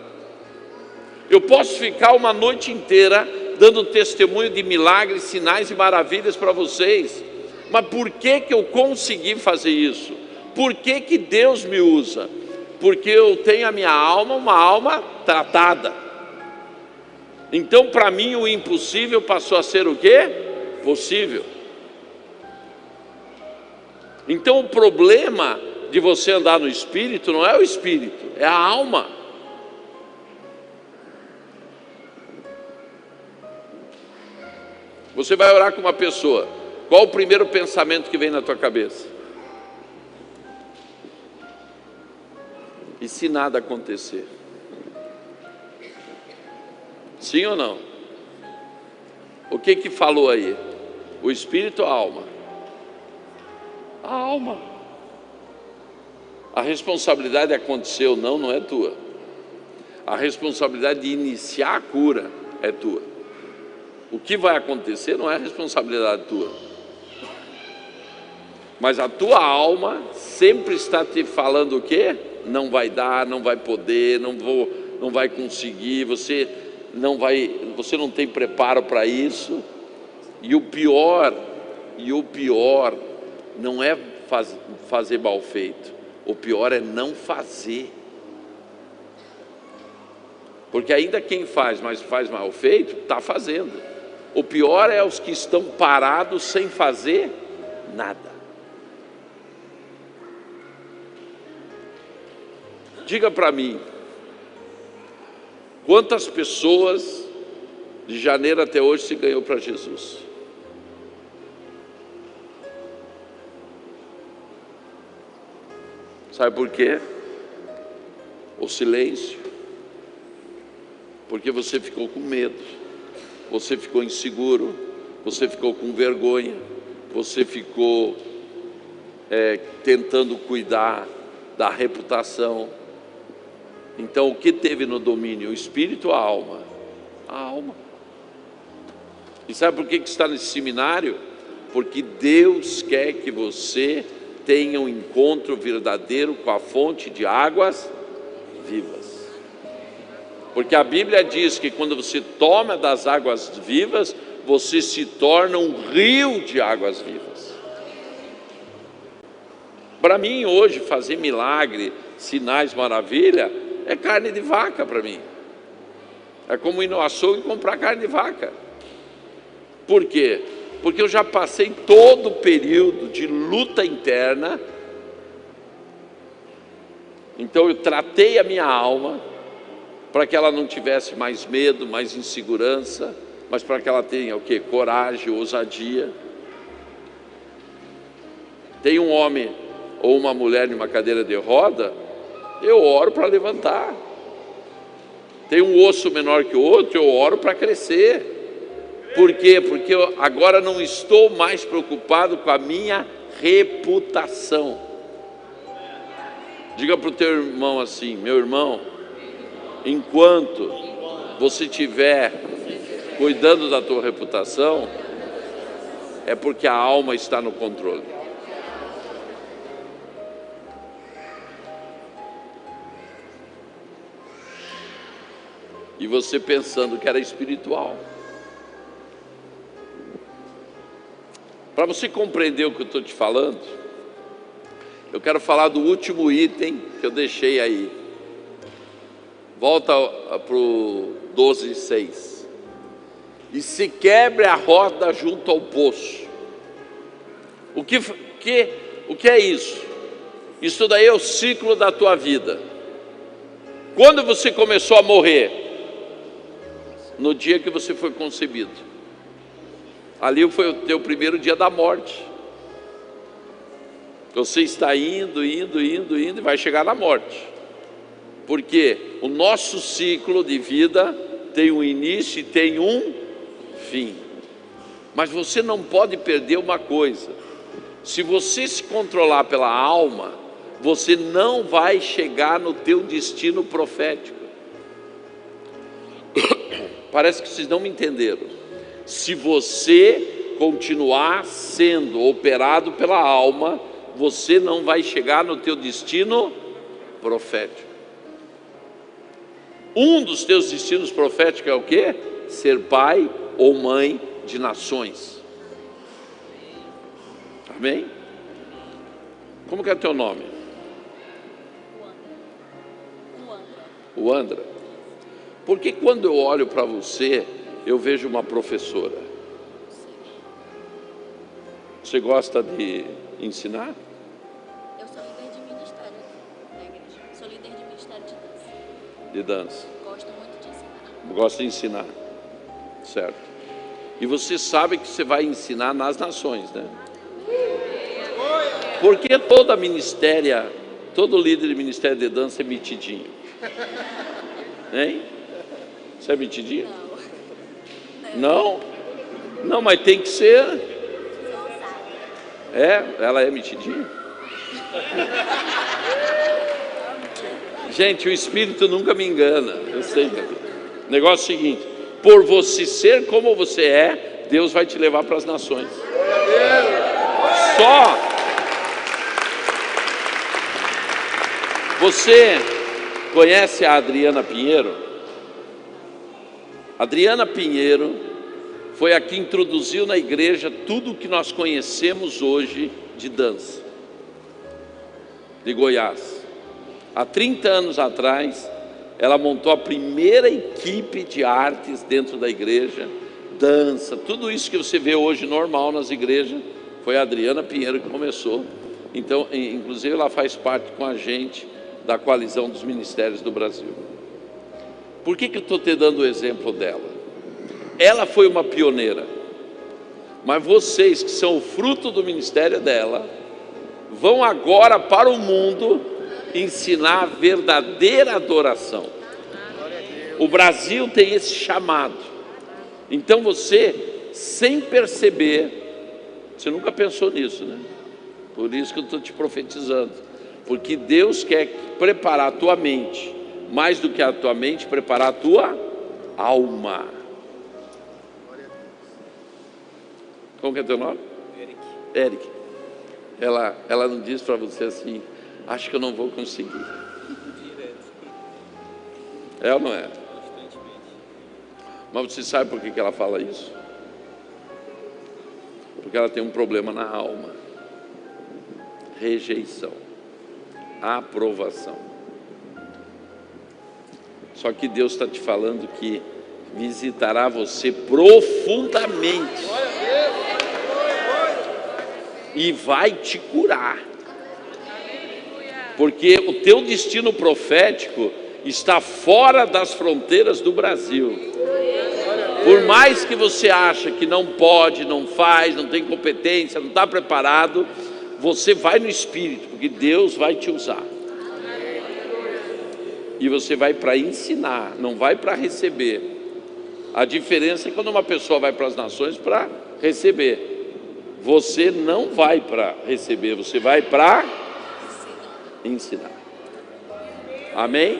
A: Eu posso ficar uma noite inteira dando testemunho de milagres, sinais e maravilhas para vocês, mas por que eu consegui fazer isso? Por que Deus me usa? Porque eu tenho a minha alma, uma alma tratada. Então, para mim, o impossível passou a ser o quê? Possível. Então, o problema de você andar no espírito não é o espírito, é a alma. Você vai orar com uma pessoa, qual o primeiro pensamento que vem na tua cabeça? E se nada acontecer? Sim ou não? O que falou aí? O espírito ou a alma? A alma. A responsabilidade de acontecer ou não é tua. A responsabilidade de iniciar a cura é tua. O que vai acontecer não é responsabilidade tua. Mas a tua alma sempre está te falando o quê? Não vai dar, não vai poder, não vai conseguir, você não tem preparo para isso. E o pior não é fazer mal feito, o pior é não fazer. Porque ainda quem faz, mas faz mal feito, está fazendo. O pior é os que estão parados sem fazer nada. Diga para mim, quantas pessoas de janeiro até hoje se ganhou para Jesus? Sabe por quê? O silêncio. Porque você ficou com medo, você ficou inseguro, você ficou com vergonha, você ficou tentando cuidar da reputação. Então, o que teve no domínio? O espírito ou a alma? A alma. E sabe por que está nesse seminário? Porque Deus quer que você tenha um encontro verdadeiro com a fonte de águas vivas. Porque a Bíblia diz que quando você toma das águas vivas, você se torna um rio de águas vivas. Para mim hoje fazer milagre, sinais, maravilha, é carne de vaca para mim. É como ir no açougue e comprar carne de vaca. Por quê? porque eu já passei todo o período de luta interna. Então eu tratei a minha alma para que ela não tivesse mais medo, mais insegurança, mas para que ela tenha o quê? Coragem, ousadia. Tem um homem ou uma mulher em uma cadeira de roda, eu oro para levantar. Tem um osso menor que o outro, eu oro para crescer. Por quê? Porque eu agora não estou mais preocupado com a minha reputação. Diga para o teu irmão assim: meu irmão, enquanto você estiver cuidando da tua reputação, é porque a alma está no controle. E você pensando que era espiritual. Para você compreender o que eu estou te falando, eu quero falar do último item que eu deixei aí. Volta para o 12:6. E se quebre a roda junto ao poço. O que é isso? Isso daí é o ciclo da tua vida. Quando você começou a morrer? No dia que você foi concebido. Ali foi o teu primeiro dia da morte. Você está indo e vai chegar na morte. Porque o nosso ciclo de vida tem um início e tem um fim. Mas você não pode perder uma coisa: se você se controlar pela alma, você não vai chegar no teu destino profético. Parece que vocês não me entenderam. Se você continuar sendo operado pela alma, você não vai chegar no teu destino profético. Um dos teus destinos proféticos é o quê? Ser pai ou mãe de nações. Amém? Como que é teu nome? O Andra. Porque quando eu olho para você, eu vejo uma professora. Você gosta de ensinar?
C: Eu sou líder de ministério da igreja. Sou líder de ministério de dança.
A: De dança.
C: Gosto muito de ensinar.
A: Gosta de ensinar. Certo. E você sabe que você vai ensinar nas nações, né? Porque todo líder de ministério de dança é metidinho. Hein? Você é metidinho? Não? Não, mas tem que ser. Ela é metidinha? Gente, o Espírito nunca me engana. Eu sei. O negócio é o seguinte: por você ser como você é, Deus vai te levar para as nações. Só você conhece a Adriana Pinheiro? Adriana Pinheiro foi a que introduziu na igreja tudo o que nós conhecemos hoje de dança, de Goiás. Há 30 anos atrás, ela montou a primeira equipe de artes dentro da igreja, dança, tudo isso que você vê hoje normal nas igrejas, foi a Adriana Pinheiro que começou. Então, inclusive, ela faz parte com a gente da coalizão dos ministérios do Brasil. Por que eu estou te dando o exemplo dela? Ela foi uma pioneira, mas vocês que são o fruto do ministério dela, vão agora para o mundo ensinar a verdadeira adoração. O Brasil tem esse chamado. Então você, sem perceber, você nunca pensou nisso, né? Por isso que eu estou te profetizando. Porque Deus quer preparar a tua mente, mais do que a tua mente, preparar a tua alma. Como que é teu nome? Eric. Ela não diz para você assim: acho que eu não vou conseguir. É ou não é? Mas você sabe por que ela fala isso? Porque ela tem um problema na alma: rejeição, aprovação. Só que Deus está te falando que visitará você profundamente. e vai te curar. Porque o teu destino profético está fora das fronteiras do Brasil. Por mais que você ache que não pode, não faz, não tem competência, não está preparado, você vai no Espírito, porque Deus vai te usar. E você vai para ensinar, não vai para receber. A diferença é quando uma pessoa vai para as nações para receber. Você não vai para receber, você vai para ensinar. Amém?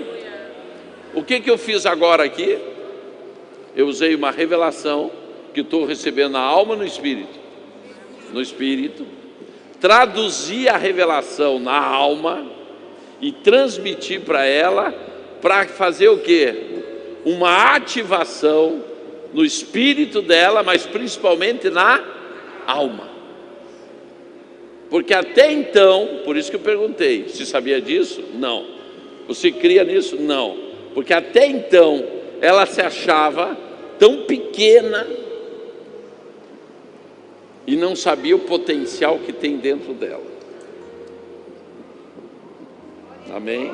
A: O que eu fiz agora aqui? Eu usei uma revelação que estou recebendo na alma e no Espírito. No Espírito. Traduzi a revelação na alma e transmiti para ela, para fazer o quê? Uma ativação no espírito dela, mas principalmente na alma. Porque até então, por isso que eu perguntei, você sabia disso? Não. Você cria nisso? Não. Porque até então, ela se achava tão pequena e não sabia o potencial que tem dentro dela. Amém?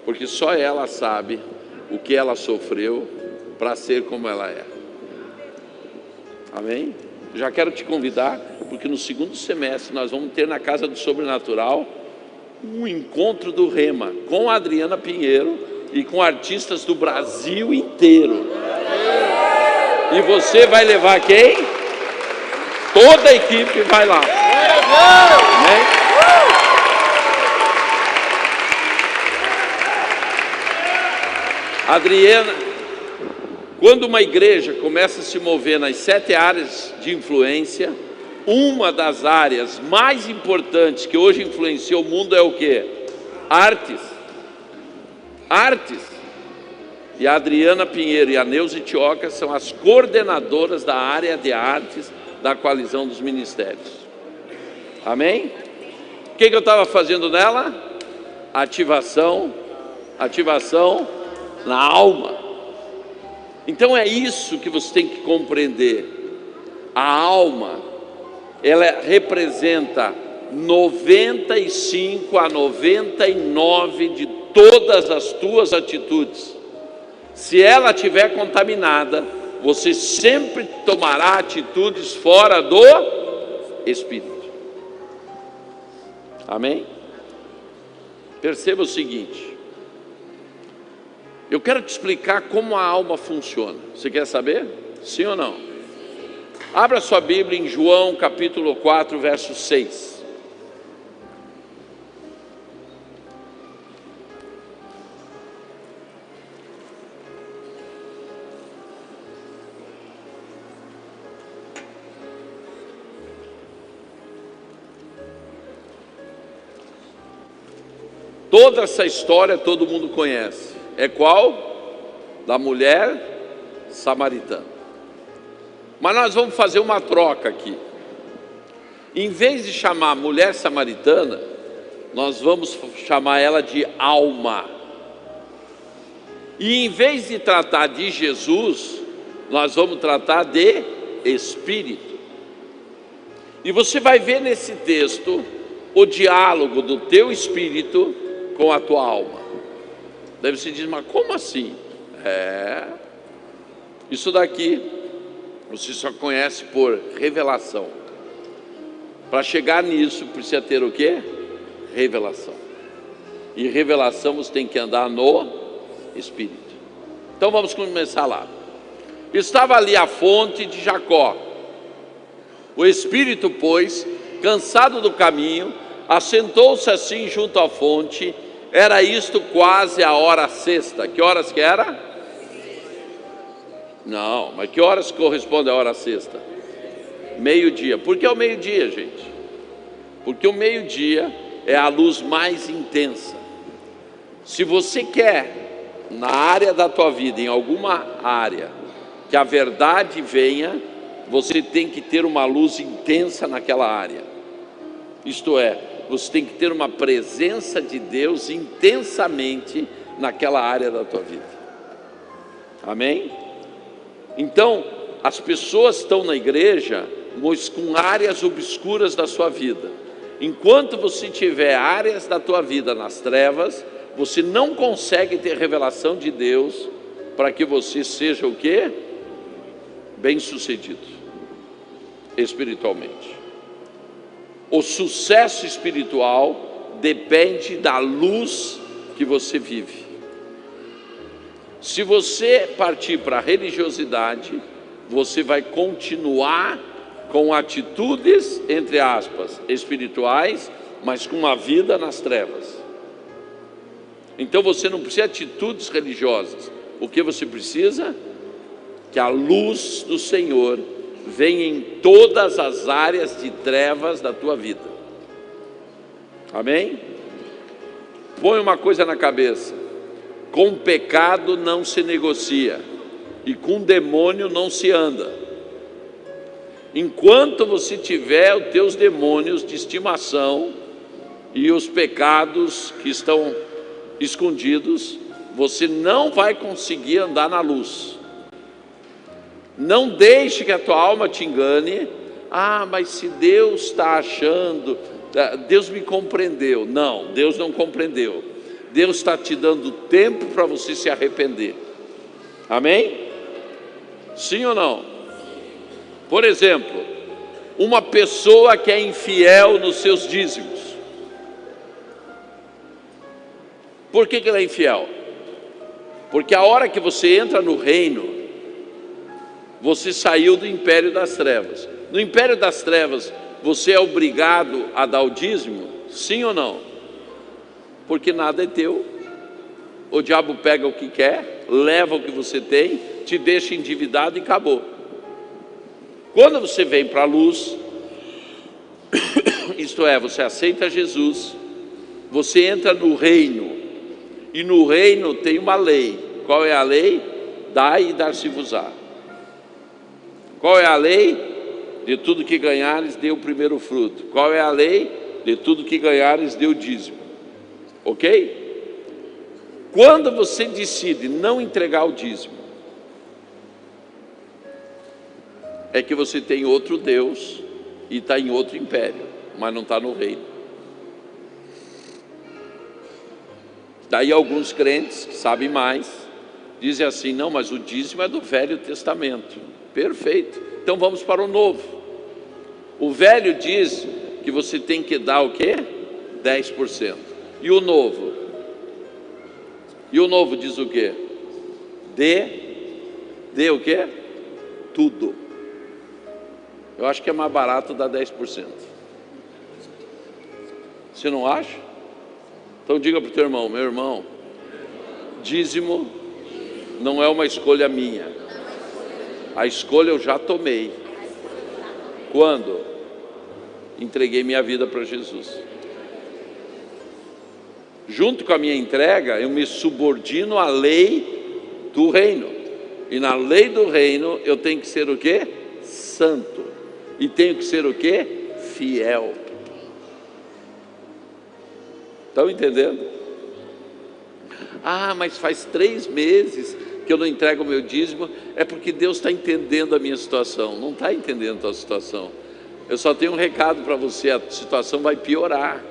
A: Porque só ela sabe o que ela sofreu para ser como ela é. Amém? Já quero te convidar, porque no segundo semestre nós vamos ter na Casa do Sobrenatural um encontro do Rema com a Adriana Pinheiro e com artistas do Brasil inteiro. E você vai levar quem? Toda a equipe vai lá. Amém? Adriana, quando uma igreja começa a se mover nas 7 áreas de influência, uma das áreas mais importantes que hoje influencia o mundo é o quê? Artes. Artes. E a Adriana Pinheiro e a Neuza Tioca são as coordenadoras da área de artes da coalizão dos ministérios. Amém? O que eu estava fazendo nela? Ativação na alma. Então é isso que você tem que compreender. A alma, ela representa 95 a 99 de todas as tuas atitudes. Se ela estiver contaminada, você sempre tomará atitudes fora do Espírito. Amém? Perceba o seguinte: eu quero te explicar como a alma funciona. Você quer saber? Sim ou não? Abra sua Bíblia em João capítulo 4, verso 6. Toda essa história todo mundo conhece. É qual? Da mulher samaritana. Mas nós vamos fazer uma troca aqui. Em vez de chamar mulher samaritana, nós vamos chamar ela de alma. E em vez de tratar de Jesus, nós vamos tratar de Espírito. E você vai ver nesse texto o diálogo do teu espírito com a tua alma. Deve se dizer, mas como assim? Isso daqui você só conhece por revelação. Para chegar nisso precisa ter o quê? Revelação. E revelação você tem que andar no Espírito. Então vamos começar lá. Estava ali a fonte de Jacó. O Espírito, pois, cansado do caminho, assentou-se assim junto à fonte. Era isto quase a hora sexta. Que horas que era? Não, mas que horas corresponde à hora sexta? Meio-dia. Por que é o meio-dia, gente? Porque o meio-dia é a luz mais intensa. Se você quer, na área da tua vida, em alguma área, que a verdade venha, você tem que ter uma luz intensa naquela área. Isto é, você tem que ter uma presença de Deus intensamente naquela área da tua vida. Amém? Então, as pessoas estão na igreja mas com áreas obscuras da sua vida. Enquanto você tiver áreas da tua vida nas trevas, você não consegue ter revelação de Deus para que você seja o quê? Bem-sucedido espiritualmente. O sucesso espiritual depende da luz que você vive. Se você partir para a religiosidade, você vai continuar com atitudes, entre aspas, espirituais, mas com uma vida nas trevas. Então você não precisa de atitudes religiosas. O que você precisa? Que a luz do Senhor venha em todas as áreas de trevas da tua vida. Amém? Põe uma coisa na cabeça: com pecado não se negocia, e com demônio não se anda. Enquanto você tiver os teus demônios de estimação e os pecados que estão escondidos, você não vai conseguir andar na luz. Não deixe que a tua alma te engane. Ah, mas se Deus está achando, Deus me compreendeu. Não, Deus não compreendeu. Deus está te dando tempo para você se arrepender. Amém? Sim ou não? Por exemplo, uma pessoa que é infiel nos seus dízimos. Por que ela é infiel? Porque a hora que você entra no reino, você saiu do império das trevas. No império das trevas, você é obrigado a dar o dízimo? Sim ou não? Porque nada é teu. O diabo pega o que quer, leva o que você tem, te deixa endividado e acabou. Quando você vem para a luz, isto é, você aceita Jesus, você entra no reino, e no reino tem uma lei. Qual é a lei? Dai e dar-se-vos-á. Qual é a lei? De tudo que ganhares, dê o primeiro fruto. Qual é a lei? De tudo que ganhares, dê o dízimo. Ok? Quando você decide não entregar o dízimo, é que você tem outro Deus e está em outro império, mas não está no reino. Daí alguns crentes que sabem mais dizem assim: não, mas o dízimo é do Velho Testamento. Perfeito, então vamos para o Novo. O Velho diz que você tem que dar o quê? 10%. E o Novo? E o Novo diz o quê? Dê o quê? Tudo. Eu acho que é mais barato dar 10%. Você não acha? Então diga para o teu irmão: meu irmão, dízimo não é uma escolha minha. A escolha eu já tomei. Quando? Entreguei minha vida para Jesus. Junto com a minha entrega, eu me subordino à lei do reino. E na lei do reino eu tenho que ser o quê? Santo. E tenho que ser o quê? Fiel. Estão entendendo? Ah, mas faz 3 meses que eu não entrego o meu dízimo. É porque Deus está entendendo a minha situação. Não está entendendo a tua situação. Eu só tenho um recado para você: a situação vai piorar.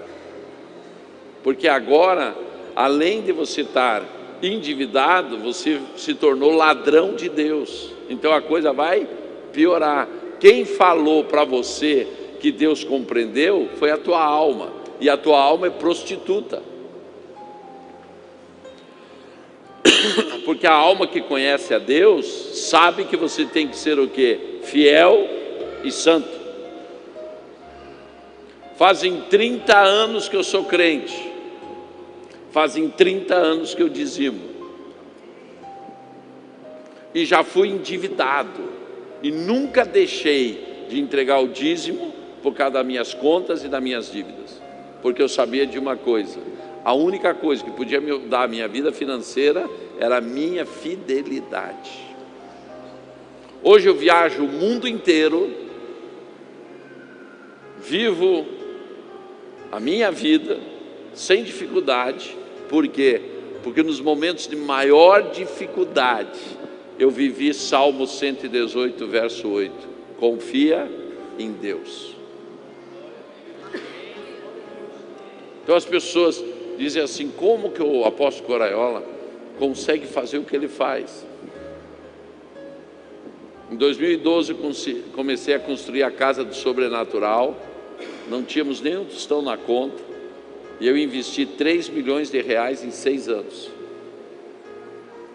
A: Porque agora, além de você estar endividado, você se tornou ladrão de Deus. Então a coisa vai piorar. Quem falou para você que Deus compreendeu foi a tua alma. E a tua alma é prostituta. Porque a alma que conhece a Deus sabe que você tem que ser o quê? Fiel e santo. Fazem 30 anos que eu sou crente. Fazem 30 anos que eu dizimo. E já fui endividado. E nunca deixei de entregar o dízimo por causa das minhas contas e das minhas dívidas. Porque eu sabia de uma coisa: a única coisa que podia me dar a minha vida financeira era a minha fidelidade. Hoje eu viajo o mundo inteiro, vivo a minha vida sem dificuldade. Por quê? Porque nos momentos de maior dificuldade eu vivi Salmo 118, verso 8: confia em Deus. Então as pessoas dizem assim: como que o apóstolo Coraiola consegue fazer o que ele faz? Em 2012 comecei a construir a Casa do Sobrenatural, não tínhamos nem um tostão na conta, e eu investi 3 milhões de reais em 6 anos,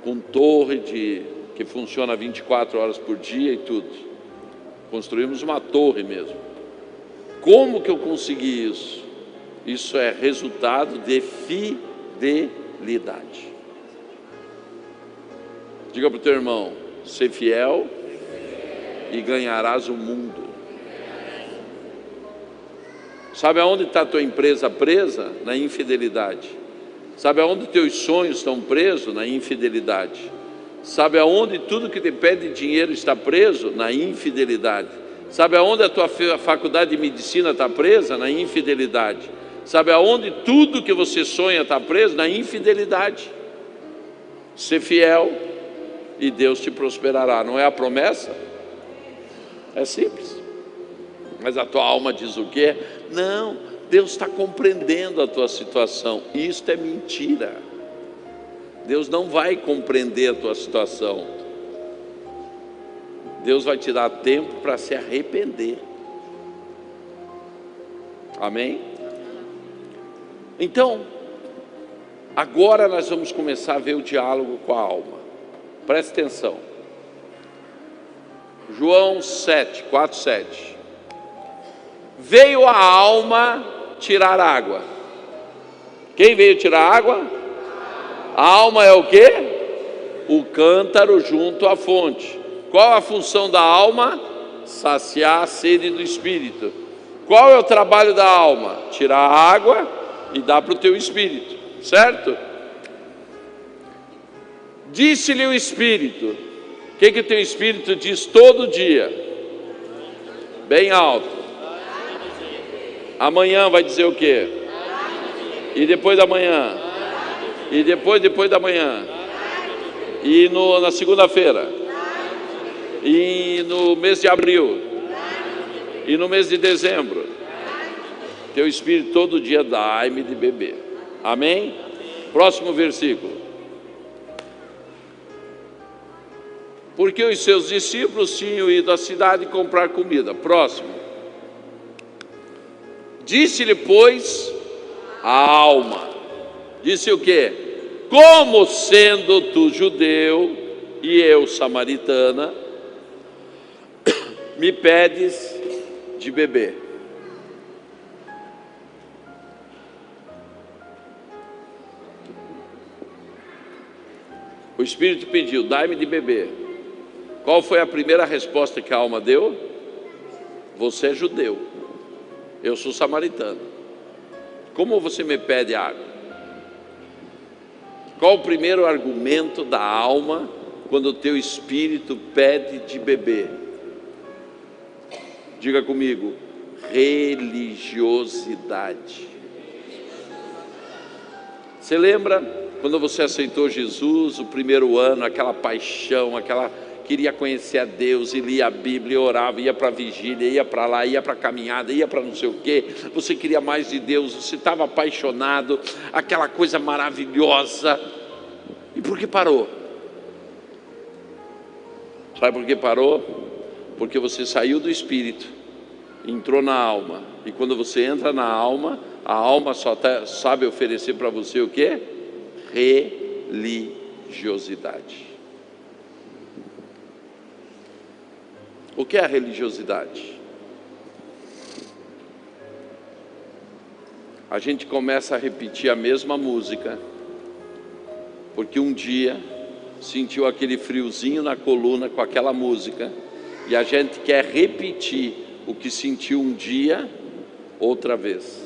A: com torre que funciona 24 horas por dia e tudo. Construímos uma torre mesmo. Como que eu consegui isso? Isso é resultado de fidelidade. Diga para o teu irmão: ser fiel e ganharás o mundo. Sabe aonde está a tua empresa presa? Na infidelidade. Sabe aonde teus sonhos estão presos? Na infidelidade. Sabe aonde tudo que te pede dinheiro está preso? Na infidelidade. Sabe aonde a tua faculdade de medicina está presa? Na infidelidade. Sabe aonde tudo que você sonha está preso? Na infidelidade. Ser fiel e Deus te prosperará. Não é a promessa? É simples. Mas a tua alma diz o quê? Não, Deus está compreendendo a tua situação. Isto é mentira. Deus não vai compreender a tua situação. Deus vai te dar tempo para se arrepender. Amém? Então, agora nós vamos começar a ver o diálogo com a alma. Preste atenção. João 7, 4, 7. Veio a alma tirar água. Quem veio tirar água? A alma é o quê? O cântaro junto à fonte. Qual a função da alma? Saciar a sede do espírito. Qual é o trabalho da alma? Tirar a água e dar para o teu espírito, certo? Disse-lhe o espírito. O que o teu espírito diz todo dia? Bem alto. Amanhã vai dizer o quê? E depois da manhã? E depois da manhã? E na segunda-feira? E no mês de abril? E no mês de dezembro? Teu espírito todo dia dá-me de beber. Amém? Próximo versículo. Porque os seus discípulos tinham ido à cidade comprar comida. Próximo. Disse-lhe, pois, a alma. Disse o quê? Como sendo tu judeu e eu samaritana, me pedes de beber. O Espírito pediu, dai-me de beber. Qual foi a primeira resposta que a alma deu? Você é judeu, eu sou samaritano. Como você me pede água? Qual o primeiro argumento da alma quando o teu espírito pede de beber? Diga comigo: religiosidade. Você lembra quando você aceitou Jesus, o primeiro ano, aquela paixão, queria conhecer a Deus, e lia a Bíblia, orava, ia para a vigília, ia para lá, ia para a caminhada, ia para não sei o quê. Você queria mais de Deus, você estava apaixonado, aquela coisa maravilhosa. E por que parou? Sabe por que parou? Porque você saiu do espírito, entrou na alma. E quando você entra na alma, a alma só sabe oferecer para você o quê? Religiosidade. O que é a religiosidade? A gente começa a repetir a mesma música, porque um dia sentiu aquele friozinho na coluna com aquela música, e a gente quer repetir o que sentiu um dia, outra vez.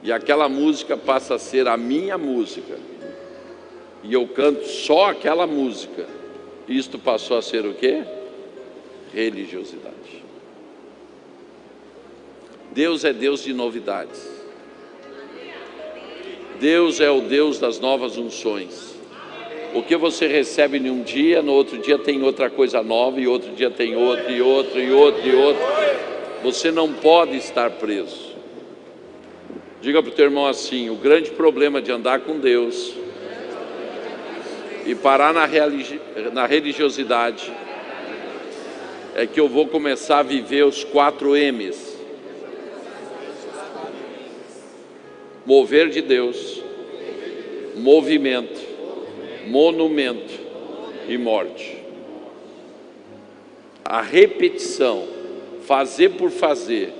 A: E aquela música passa a ser a minha música, e eu canto só aquela música. Isto passou a ser o quê? Religiosidade. Deus é Deus de novidades. Deus é o Deus das novas unções. O que você recebe em um dia, no outro dia tem outra coisa nova, e outro dia tem outro, e outro, e outro, e outro. Você não pode estar preso. Diga para o teu irmão assim: o grande problema de andar com Deus e parar na religiosidade é que eu vou começar a viver os 4 M's. Mover de Deus, movimento, monumento e morte. A repetição, fazer por fazer,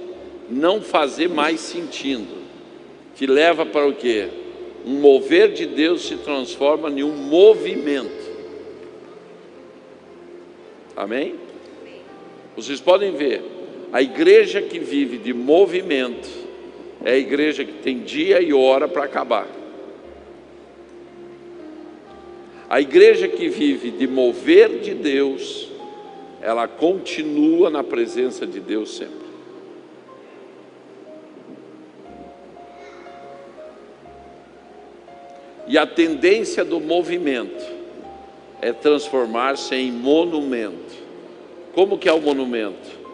A: não fazer mais sentindo, te leva para o quê? Um mover de Deus se transforma em um movimento. Amém? Vocês podem ver, a igreja que vive de movimento é a igreja que tem dia e hora para acabar. A igreja que vive de mover de Deus, ela continua na presença de Deus sempre. E a tendência do movimento é transformar-se em monumento. Como que é o monumento?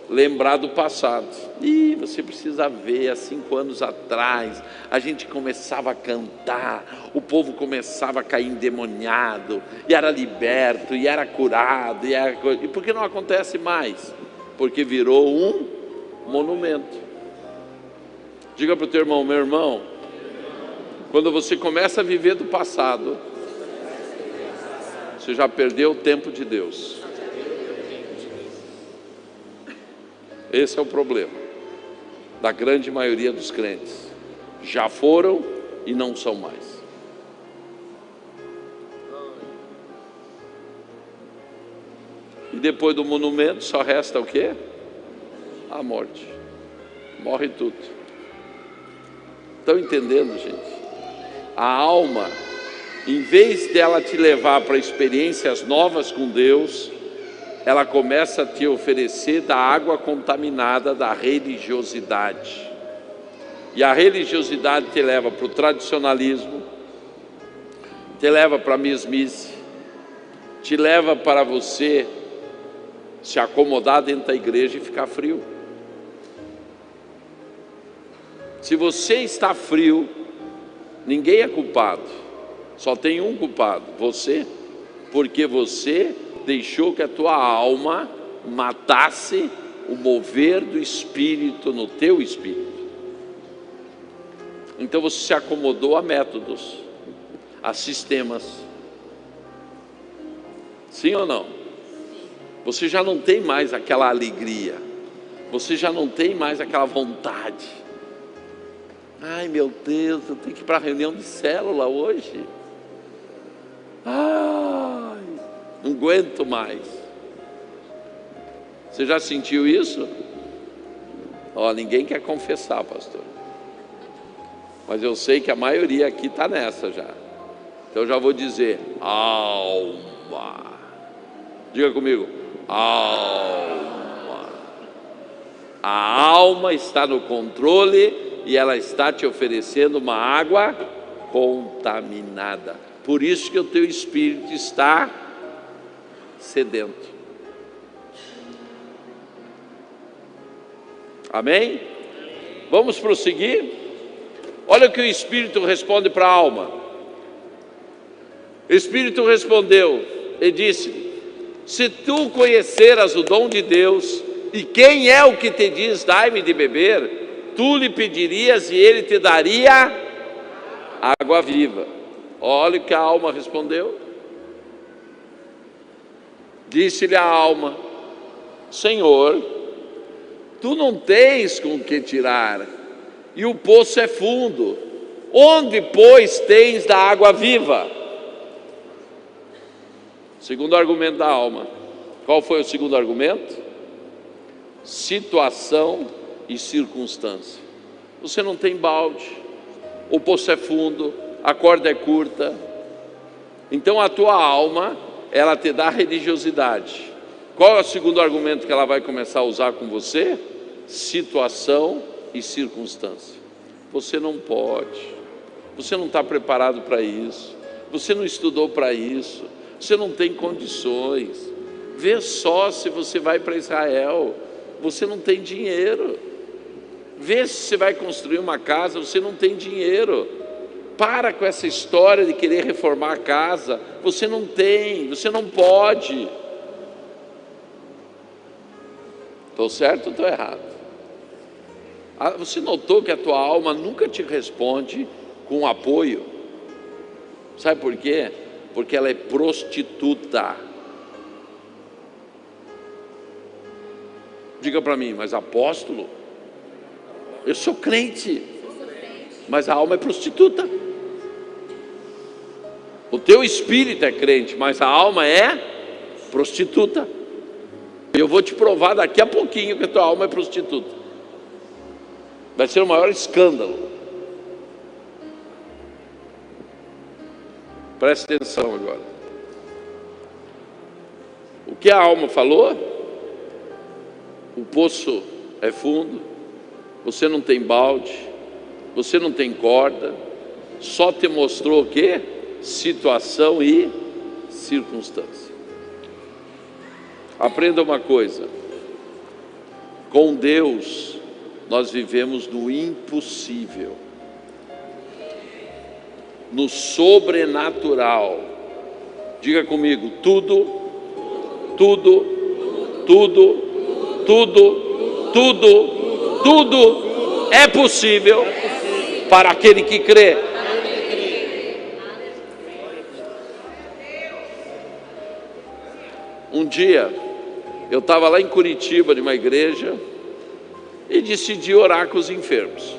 A: Lembrar do passado. E você precisa ver, há 5 anos atrás, a gente começava a cantar, o povo começava a cair endemoniado, e era liberto, e era curado, e por que não acontece mais? Porque virou um monumento. Diga para o teu irmão: meu irmão, quando você começa a viver do passado, você já perdeu o tempo de Deus. Esse é o problema da grande maioria dos crentes. Já foram e não são mais. E depois do monumento só resta o quê? A morte. Morre tudo. Estão entendendo, gente? A alma, em vez dela te levar para experiências novas com Deus, ela começa a te oferecer da água contaminada da religiosidade. E a religiosidade te leva para o tradicionalismo, te leva para a mesmice, te leva para você se acomodar dentro da igreja e ficar frio. Se você está frio, ninguém é culpado, só tem um culpado: você, porque você deixou que a tua alma matasse o mover do Espírito no teu espírito. Então você se acomodou a métodos, a sistemas. Sim ou não? Você já não tem mais aquela alegria, você já não tem mais aquela vontade. Ai meu Deus, eu tenho que ir para a reunião de célula hoje. Ai, não aguento mais. Você já sentiu isso? Ninguém quer confessar, pastor. Mas eu sei que a maioria aqui está nessa já. Então eu já vou dizer: alma. Diga comigo: alma. A alma está no controle e ela está te oferecendo uma água contaminada. Por isso que o teu espírito está sedento. Amém? Vamos prosseguir? Olha o que o Espírito responde para a alma. O Espírito respondeu e disse: se tu conheceras o dom de Deus, e quem é o que te diz, dai-me de beber, tu lhe pedirias e ele te daria água viva. Olha o que a alma respondeu. Disse-lhe a alma: Senhor, tu não tens com que tirar, e o poço é fundo. Onde, pois, tens da água viva? Segundo argumento da alma. Qual foi o segundo argumento? Situação e circunstância. Você não tem balde, o poço é fundo, a corda é curta. Então a tua alma, ela te dá religiosidade. Qual é o segundo argumento que ela vai começar a usar com você? Situação e circunstância. Você não pode, você não está preparado para isso, você não estudou para isso, você não tem condições. Vê só se você vai para Israel, você não tem dinheiro. Vê se você vai construir uma casa, você não tem dinheiro. Para com essa história de querer reformar a casa, você não tem, você não pode. Estou certo ou estou errado? Você notou que a tua alma nunca te responde com apoio? Sabe por quê? Porque ela é prostituta. Diga para mim, mas apóstolo, eu sou crente, mas a alma é prostituta. O teu espírito é crente, mas a alma é prostituta. Eu vou te provar daqui a pouquinho que a tua alma é prostituta. Vai ser o maior escândalo. Preste atenção agora. O que a alma falou? O poço é fundo, você não tem balde, você não tem corda, só te mostrou o quê? Situação e circunstância. Aprenda uma coisa: com Deus nós vivemos no impossível, no sobrenatural. Diga comigo: tudo é possível para aquele que crê. Um dia eu estava lá em Curitiba, numa igreja, e decidi orar com os enfermos.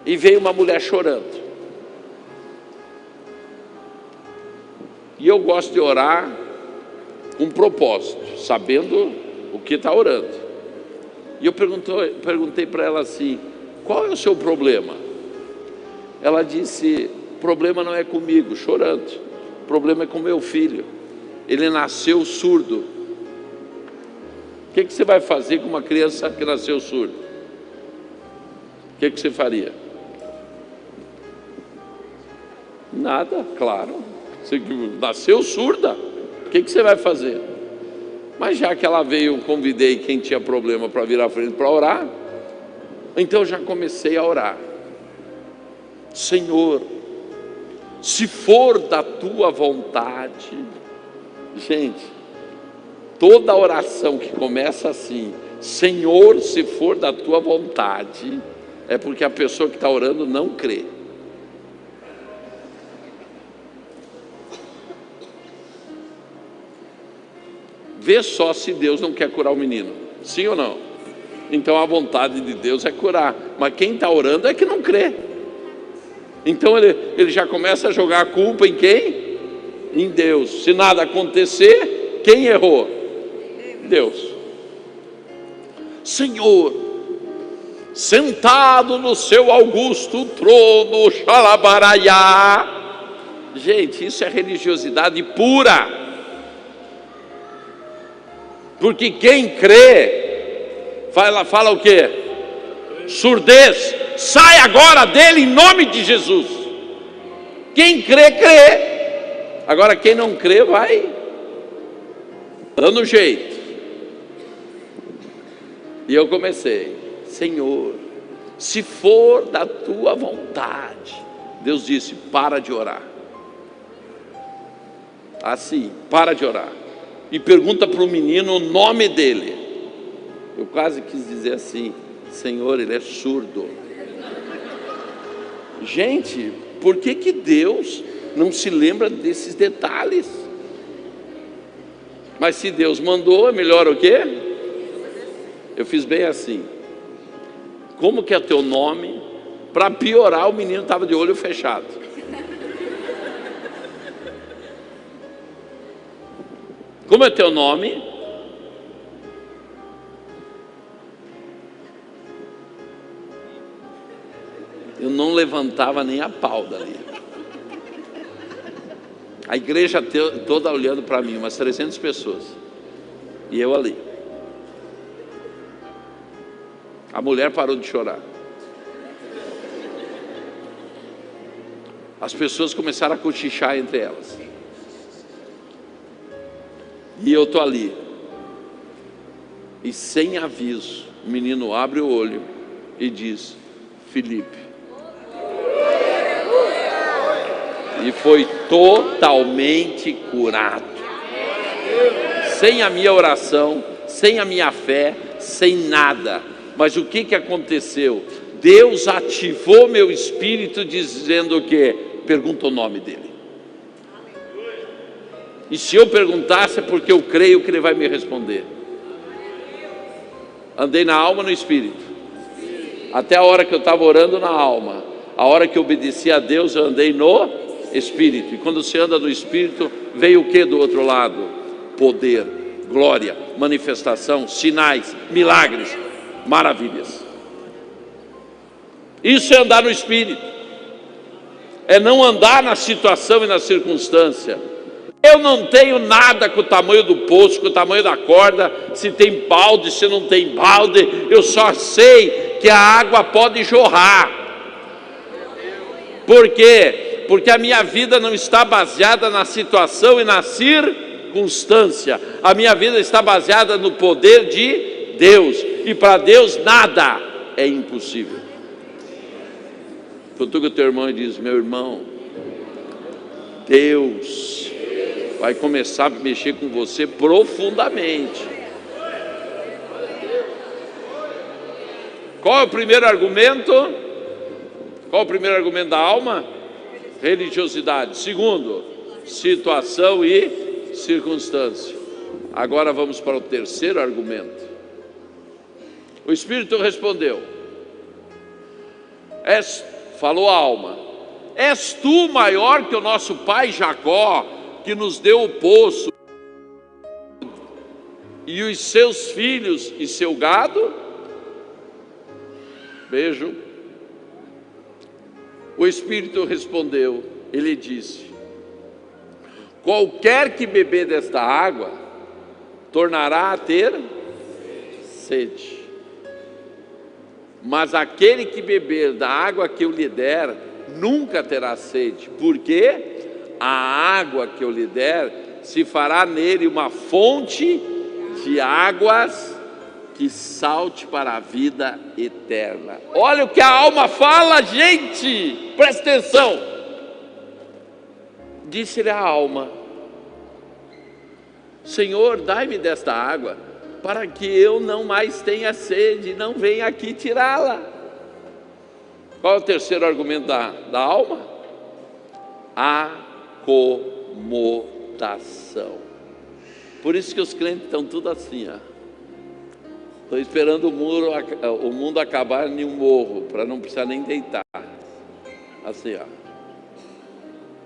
A: E veio uma mulher chorando. E eu gosto de orar com propósito, sabendo o que está orando. E eu perguntei para ela assim: qual é o seu problema? Ela disse: o problema não é comigo, chorando, o problema é com meu filho, ele nasceu surdo. O que você vai fazer com uma criança que nasceu surdo? O que você faria? Nada, claro. Você nasceu surda, o que você vai fazer? Mas já que ela veio, eu convidei quem tinha problema para vir à frente para orar. Então eu já comecei a orar. Senhor, se for da tua vontade. Gente, toda oração que começa assim, Senhor, se for da tua vontade, é porque a pessoa que está orando não crê. Vê só se Deus não quer curar o menino, sim ou não? Então a vontade de Deus é curar, mas quem está orando é que não crê. Então ele já começa a jogar a culpa em quem? Em Deus. Se nada acontecer, quem errou? Deus. Senhor, sentado no seu augusto trono, xalabaraiá. Gente, isso é religiosidade pura. Porque quem crê, fala o quê? Surdez, sai agora dele em nome de Jesus. Quem crê, crê. Agora quem não crê vai dando jeito. E eu comecei: Senhor, se for da tua vontade. Deus disse: para de orar. Assim, para de orar. E pergunta para o menino o nome dele. Eu quase quis dizer assim: Senhor, ele é surdo. Gente, por que Deus não se lembra desses detalhes? Mas se Deus mandou, é melhor o quê? Eu fiz bem assim: como que é teu nome? Para piorar, o menino estava de olho fechado. Como é teu nome? Eu não levantava nem a pau dali. A igreja toda olhando para mim, umas 300 pessoas. E eu ali. A mulher parou de chorar. As pessoas começaram a cochichar entre elas. E eu estou ali. E sem aviso, o menino abre o olho e diz: Felipe. E foi totalmente curado. Sem a minha oração, sem a minha fé, sem nada. Mas o que aconteceu? Deus ativou meu espírito dizendo o quê? Pergunta o nome dele. E se eu perguntasse é porque eu creio que ele vai me responder. Andei na alma, no espírito. Até a hora que eu estava orando na alma, a hora que eu obedeci a Deus, eu andei no espírito. E quando você anda no espírito, veio o que do outro lado? Poder, glória, manifestação, sinais, milagres, maravilhas. Isso é andar no espírito. É não andar na situação e na circunstância. Eu não tenho nada com o tamanho do poço, com o tamanho da corda, se tem balde, se não tem balde. Eu só sei que a água pode jorrar. Por quê? Porque a minha vida não está baseada na situação e na circunstância. A minha vida está baseada no poder de Deus. E para Deus nada é impossível. Cutuca o teu irmão e diz: meu irmão, Deus vai começar a mexer com você profundamente. Qual é o primeiro argumento? Qual é o primeiro argumento da alma? Religiosidade. Segundo, situação e circunstância. Agora vamos para o terceiro argumento. O Espírito respondeu: falou a alma: és tu maior que o nosso pai Jacó, que nos deu o poço, e os seus filhos e seu gado? Vejo. O Espírito respondeu, ele disse: qualquer que beber desta água, tornará a ter sede. Mas aquele que beber da água que eu lhe der, nunca terá sede, porque a água que eu lhe der se fará nele uma fonte de águas que salte para a vida eterna. Olha o que a alma fala, gente, presta atenção. Disse-lhe a alma: Senhor, dai-me desta água, para que eu não mais tenha sede, não venha aqui tirá-la. Qual é o terceiro argumento da alma? Acomodação. Por isso que os crentes estão tudo assim, ó. Estou esperando o mundo acabar em um morro, para não precisar nem deitar. Assim, ó.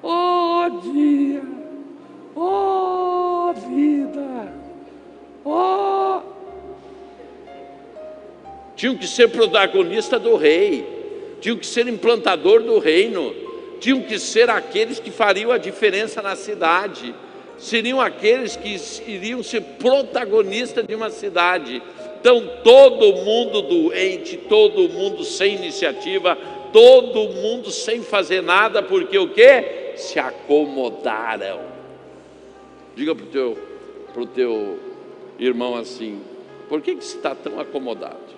A: Oh dia, oh vida, oh. Tinham que ser protagonista do rei, tinham que ser implantador do reino, tinham que ser aqueles que fariam a diferença na cidade, seriam aqueles que iriam ser protagonistas de uma cidade. Então todo mundo doente, todo mundo sem iniciativa, todo mundo sem fazer nada, porque o quê? Se acomodaram. Diga para o teu irmão assim: por que você está tão acomodado?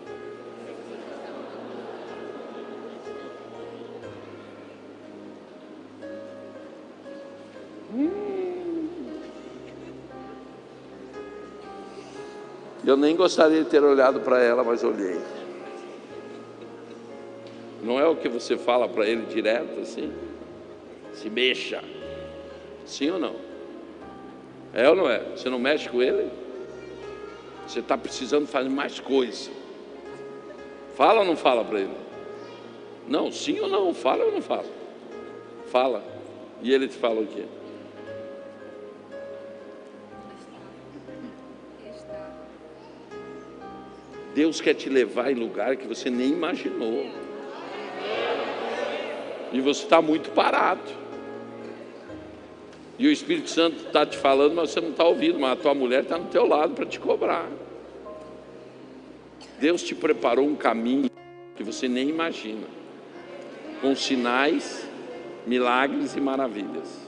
A: Eu nem gostaria de ter olhado para ela, mas olhei. Não é o que você fala para ele direto assim? Se mexa. Sim ou não? É ou não é? Você não mexe com ele? Você está precisando fazer mais coisa. Fala ou não fala para ele? Não, sim ou não? Fala ou não fala? Fala. E ele te fala o quê? Deus quer te levar em lugar que você nem imaginou. E você está muito parado. E o Espírito Santo está te falando, mas você não está ouvindo. Mas a tua mulher está no teu lado para te cobrar. Deus te preparou um caminho que você nem imagina, com sinais milagres e maravilhas.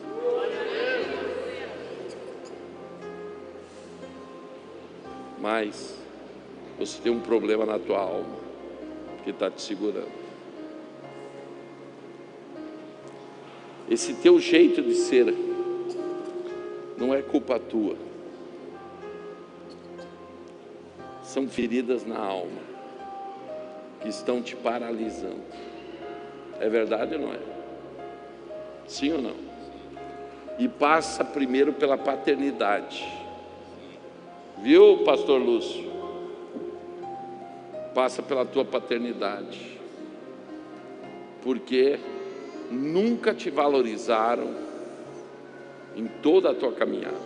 A: Mas você tem um problema na tua alma que está te segurando. Esse teu jeito de ser não é culpa tua. São feridas na alma que estão te paralisando. É verdade ou não é? Sim ou não? E passa primeiro pela paternidade. Viu, pastor Lúcio? Passa pela tua paternidade. Porque nunca te valorizaram em toda a tua caminhada.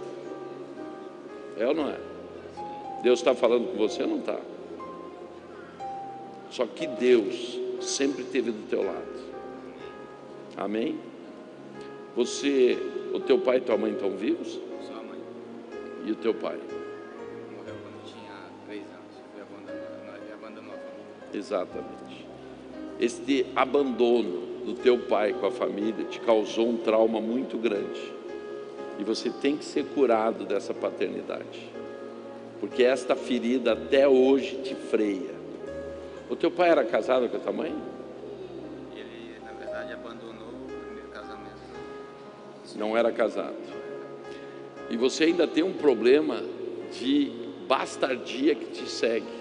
A: É ou não é? Deus está falando com você ou não está? Só que Deus sempre esteve do teu lado. Amém? O teu pai e tua mãe estão vivos?
B: Só a mãe
A: E o teu pai?
B: morreu quando eu tinha 3 anos. Ele abandonou a família.
A: Exatamente. Este abandono do teu pai com a família te causou um trauma muito grande. E você tem que ser curado dessa paternidade. Porque esta ferida até hoje te freia. O teu pai era casado com a tua mãe?
B: Ele, na verdade, abandonou o primeiro casamento.
A: Não era casado. E você ainda tem um problema de bastardia que te segue.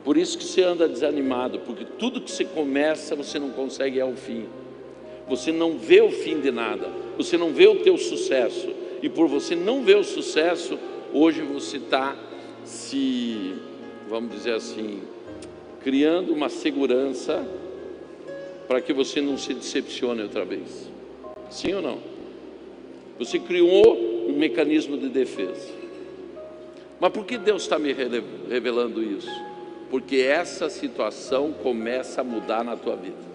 A: Por isso que você anda desanimado, porque tudo que você começa, você não consegue ir ao fim. Você não vê o fim de nada. Você não vê o teu sucesso. E por você não ver o sucesso, hoje você está vamos dizer assim, criando uma segurança para que você não se decepcione outra vez. Sim ou não? Você criou um mecanismo de defesa. Mas por que Deus está me revelando isso? Porque essa situação começa a mudar na tua vida.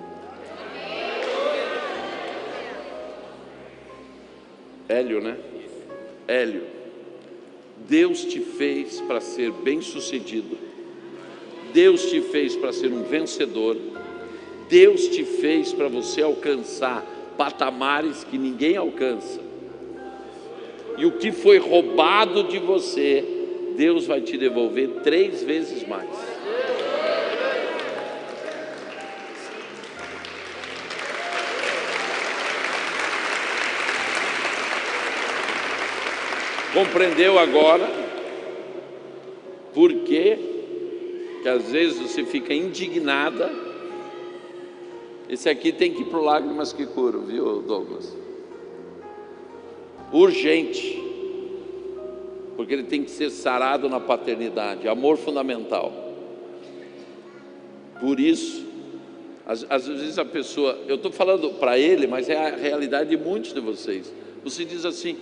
A: Hélio, né? Hélio, Deus te fez para ser bem-sucedido. Deus te fez para ser um vencedor. Deus te fez para você alcançar patamares que ninguém alcança. E o que foi roubado de você, Deus vai te devolver 3 vezes mais. Compreendeu agora por que às vezes você fica indignada? Esse aqui tem que ir para o Lágrimas que Curam, viu, Douglas? Urgente, porque ele tem que ser sarado na paternidade, amor fundamental. Por isso, às vezes a pessoa, eu estou falando para ele, mas é a realidade de muitos de vocês. Você diz assim: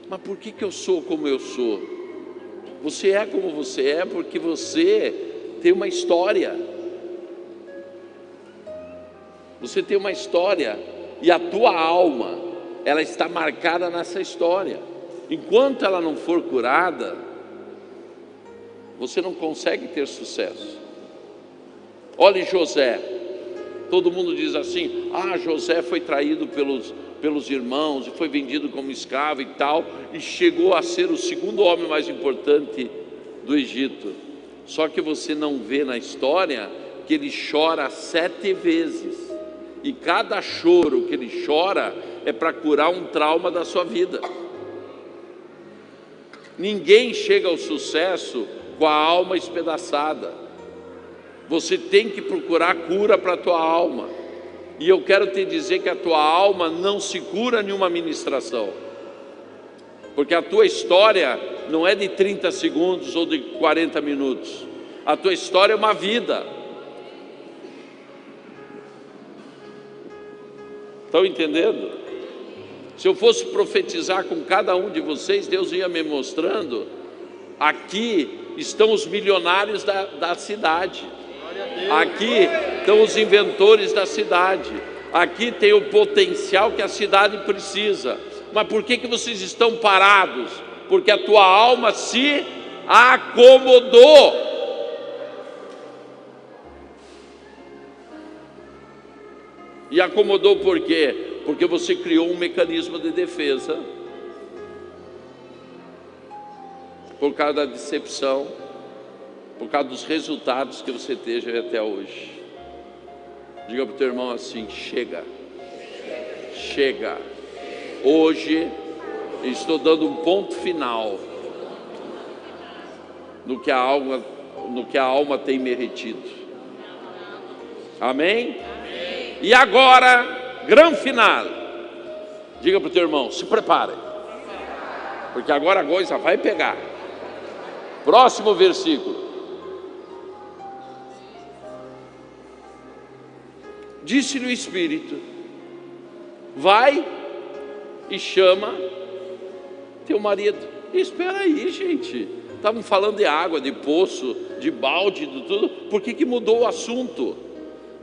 A: mas por que eu sou como eu sou? Você é como você é porque você tem uma história. Você tem uma história e a tua alma, ela está marcada nessa história. Enquanto ela não for curada, você não consegue ter sucesso. Olhe José. Todo mundo diz assim: José foi traído pelos irmãos e foi vendido como escravo e tal, e chegou a ser o segundo homem mais importante do Egito. Só que você não vê na história que ele chora 7 vezes, e cada choro que ele chora é para curar um trauma da sua vida. Ninguém chega ao sucesso com a alma espedaçada. Você tem que procurar cura para a tua alma. E eu quero te dizer que a tua alma não se cura em uma ministração, porque a tua história não é de 30 segundos ou de 40 minutos. A tua história é uma vida. Estão entendendo? Se eu fosse profetizar com cada um de vocês, Deus ia me mostrando: aqui estão os milionários da cidade, aqui estão os inventores da cidade, aqui tem o potencial que a cidade precisa. Mas por que vocês estão parados? Porque a tua alma se acomodou. E acomodou por quê? Porque você criou um mecanismo de defesa por causa da decepção, por causa dos resultados que você teve até hoje. Diga para o teu irmão assim: chega, chega. Hoje estou dando um ponto final no que a alma tem merecido. Amém? E agora, grande final. Diga para o teu irmão: se prepare, porque agora a coisa vai pegar. Próximo versículo. Disse-lhe o Espírito: vai e chama teu marido. Espera aí, gente. Estavam falando de água, de poço, de balde, de tudo. Por que mudou o assunto?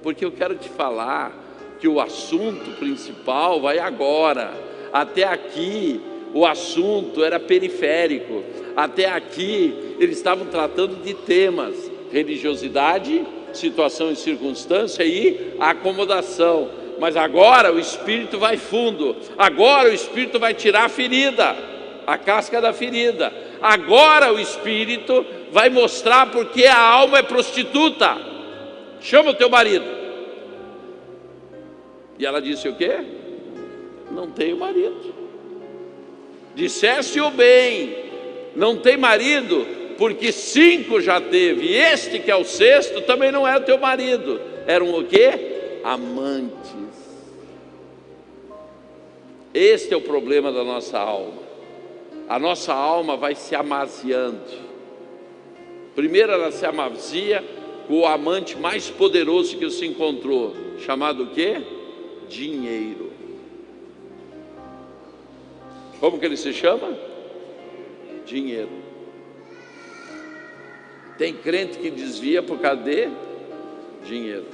A: Porque eu quero te falar que o assunto principal vai agora. Até aqui o assunto era periférico. Até aqui eles estavam tratando de temas: religiosidade, situação e circunstância e acomodação. Mas agora o Espírito vai fundo. Agora o Espírito vai tirar a ferida, a casca da ferida. Agora o Espírito vai mostrar porque a alma é prostituta. Chama o teu marido. E ela disse o quê? Não tenho marido. Disseste-o bem, não tem marido, porque 5 já teve, e este que é o 6º também não é o teu marido. Eram o quê? Amantes. Este é o problema da nossa alma. A nossa alma vai se amaziando. Primeiro ela se amazia com o amante mais poderoso que se encontrou, chamado o quê? Dinheiro. Como que ele se chama? Dinheiro. Tem crente que desvia por causa de dinheiro.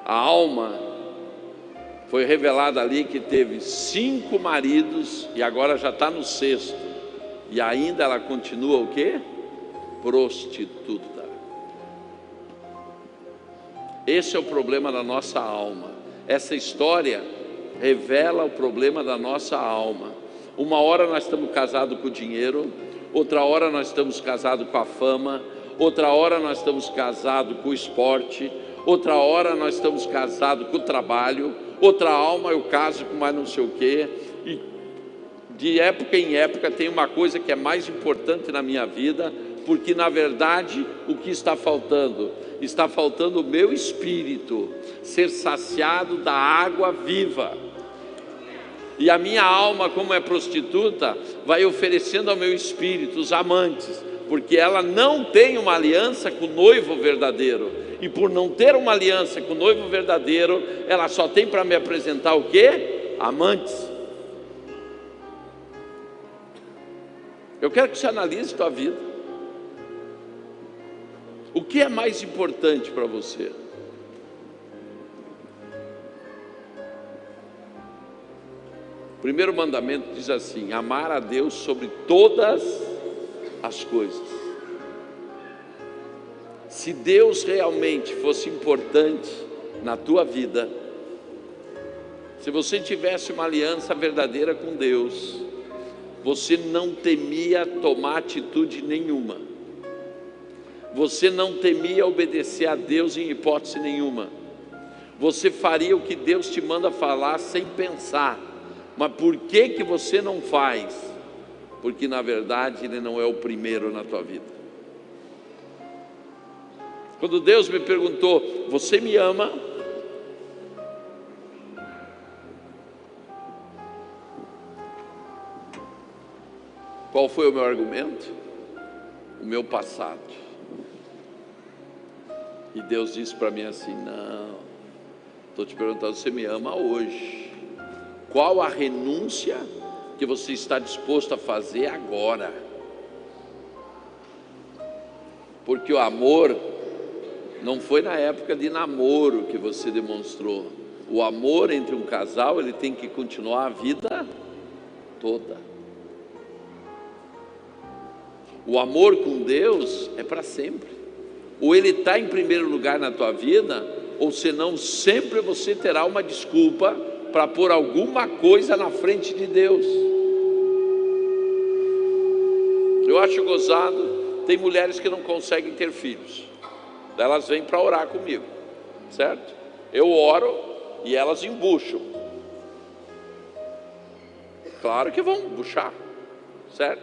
A: A alma foi revelada ali que teve 5 maridos e agora já está no 6º. E ainda ela continua o quê? Prostituta. Esse é o problema da nossa alma. Essa história revela o problema da nossa alma. Uma hora nós estamos casados com o dinheiro, outra hora nós estamos casados com a fama, outra hora nós estamos casados com o esporte, outra hora nós estamos casados com o trabalho, outra alma eu caso com mais não sei o quê. E de época em época tem uma coisa que é mais importante na minha vida, porque na verdade o que está faltando? Está faltando o meu espírito ser saciado da água viva. E a minha alma, como é prostituta, vai oferecendo ao meu espírito os amantes, porque ela não tem uma aliança com o noivo verdadeiro. E por não ter uma aliança com o noivo verdadeiro, ela só tem para me apresentar o quê? Amantes. Eu quero que você analise a tua vida. O que é mais importante para você? O primeiro mandamento diz assim: amar a Deus sobre todas as coisas. Se Deus realmente fosse importante na tua vida, se você tivesse uma aliança verdadeira com Deus, você não temia tomar atitude nenhuma. Você não temia obedecer a Deus em hipótese nenhuma. Você faria o que Deus te manda falar sem pensar. Mas por que você não faz? Porque na verdade Ele não é o primeiro na tua vida. Quando Deus me perguntou: você me ama? Qual foi o meu argumento? O meu passado. E Deus disse para mim assim: não, estou te perguntando, você me ama hoje? Qual a renúncia que você está disposto a fazer agora? Porque o amor não foi na época de namoro que você demonstrou. O amor entre um casal, ele tem que continuar a vida toda. O amor com Deus é para sempre. ou ele está em primeiro lugar na tua vida, ou senão sempre você terá uma desculpa para pôr alguma coisa na frente de Deus. Eu acho gozado, tem mulheres que não conseguem ter filhos, elas vêm para orar comigo, certo? Eu oro e elas embucham. Claro que vão embuchar, certo?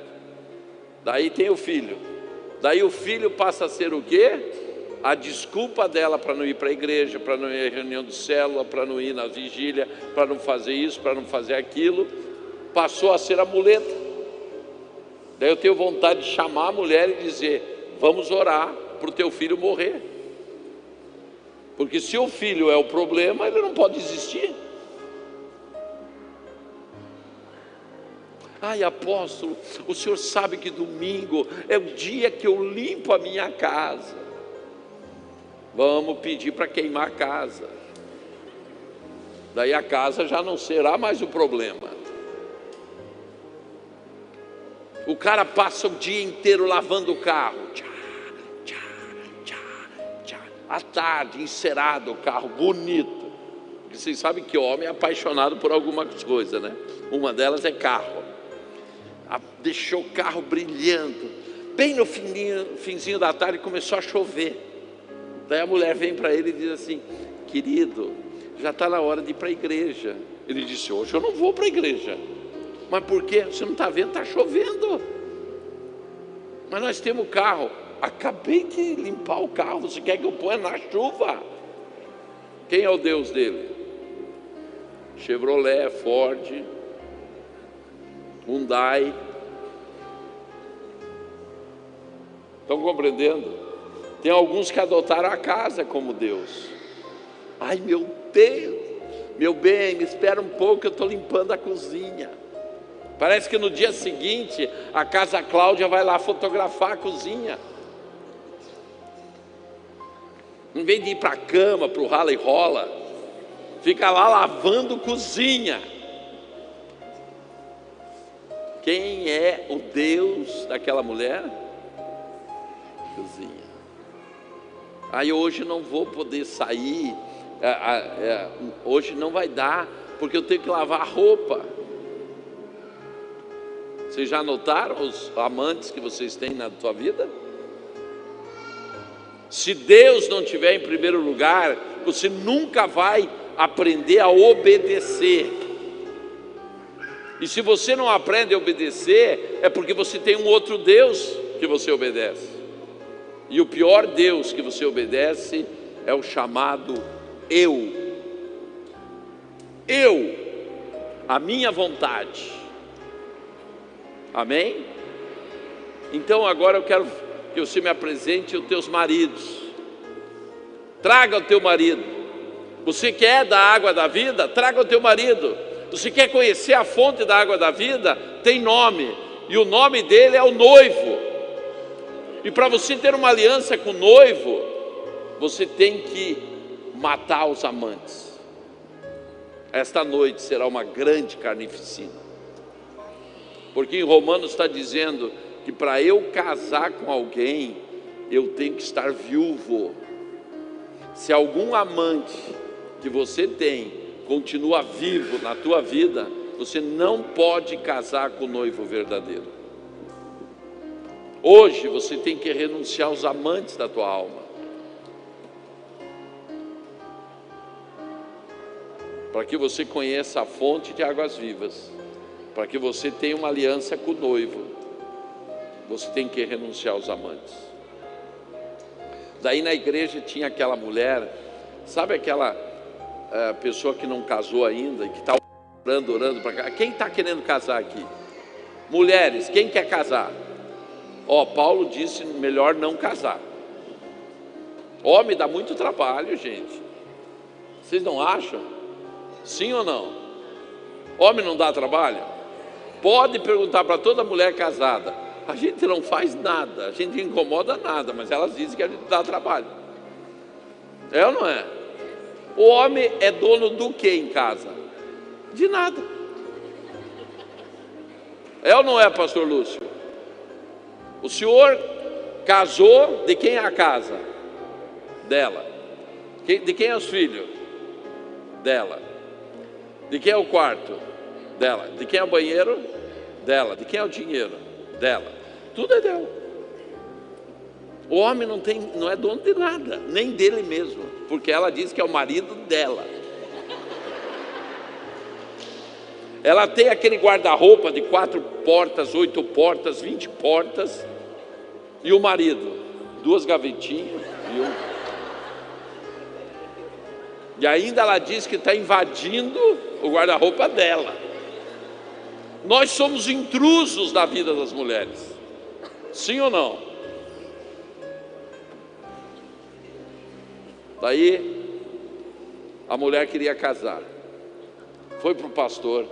A: Daí tem o filho. Daí o filho passa a ser o quê? A desculpa dela para não ir para a igreja, para não ir à reunião de célula, para não ir na vigília, para não fazer isso, para não fazer aquilo. Passou a ser a muleta. Daí eu tenho vontade de chamar a mulher e dizer: vamos orar para o teu filho morrer. Porque se o filho é o problema, ele não pode existir. Ai, apóstolo, o senhor sabe que domingo é o dia que eu limpo a minha casa. Vamos pedir para queimar a casa. Daí a casa já não será mais o problema. O cara passa o dia inteiro lavando o carro. À tarde, encerado o carro, bonito. Porque vocês sabem que homem é apaixonado por algumas coisas, né? Uma delas é carro. Deixou o carro brilhando. Bem no finzinho da tarde começou a chover. Daí a mulher vem para ele e diz assim: querido, já está na hora de ir para a igreja. Ele disse: hoje eu não vou para a igreja. Mas por quê? Você não está vendo? Está chovendo. Mas nós temos carro. Acabei de limpar o carro, você quer que eu ponha na chuva? Quem é o Deus dele? Chevrolet, Ford, Hyundai. Estão compreendendo? Tem alguns que adotaram a casa como Deus. Ai, meu Deus, meu bem, me espera um pouco, eu estou limpando a cozinha. Parece que no dia seguinte a casa Cláudia vai lá fotografar a cozinha. Em vez de ir para a cama, para o rala e rola, fica lá lavando cozinha. Quem é o Deus daquela mulher? Cozinha. Aí hoje não vou poder sair, hoje não vai dar, porque eu tenho que lavar a roupa. Vocês já notaram os amantes que vocês têm na sua vida? Se Deus não estiver em primeiro lugar, você nunca vai aprender a obedecer. E se você não aprende a obedecer, é porque você tem um outro Deus que você obedece. E o pior Deus que você obedece é o chamado eu. Eu, a minha vontade. Amém? Então agora eu quero que você me apresente os teus maridos. Traga o teu marido. Você quer da água da vida? Traga o teu marido. Você quer conhecer a fonte da água da vida? Tem nome, e o nome dele é o noivo. E para você ter uma aliança com o noivo, você tem que matar os amantes. Esta noite será uma grande carnificina, porque em Romanos está dizendo que para eu casar com alguém, eu tenho que estar viúvo. Se algum amante que você tem continua vivo na tua vida, você não pode casar com o noivo verdadeiro. Hoje você tem que renunciar aos amantes da tua alma, para que você conheça a fonte de águas vivas, para que você tenha uma aliança com o noivo. Você tem que renunciar aos amantes. Daí na igreja tinha aquela mulher, sabe aquela pessoa que não casou ainda e que está orando para cá. Quem está querendo casar aqui? Mulheres, quem quer casar? Paulo disse melhor não casar. Homem dá muito trabalho, gente. Vocês não acham? Sim ou não? Homem não dá trabalho? Pode perguntar para toda mulher casada. A gente não faz nada, a gente não incomoda nada, mas elas dizem que a gente dá trabalho. É ou não é? O homem é dono do que em casa? De nada. É ou não é, pastor Lúcio? O senhor casou, de quem é a casa? Dela. De quem é os filhos? Dela. De quem é o quarto? Dela. De quem é o banheiro? Dela. De quem é o dinheiro? Dela. Tudo é dela. O homem não é dono de nada, nem dele mesmo, porque ela diz que é o marido dela. Ela tem aquele guarda-roupa de 4 portas, 8 portas, 20 portas, e o marido, 2 gavetinhas e ainda ela diz que está invadindo o guarda-roupa dela. Nós somos intrusos da vida das mulheres, sim ou não? Daí a mulher queria casar, foi para o pastor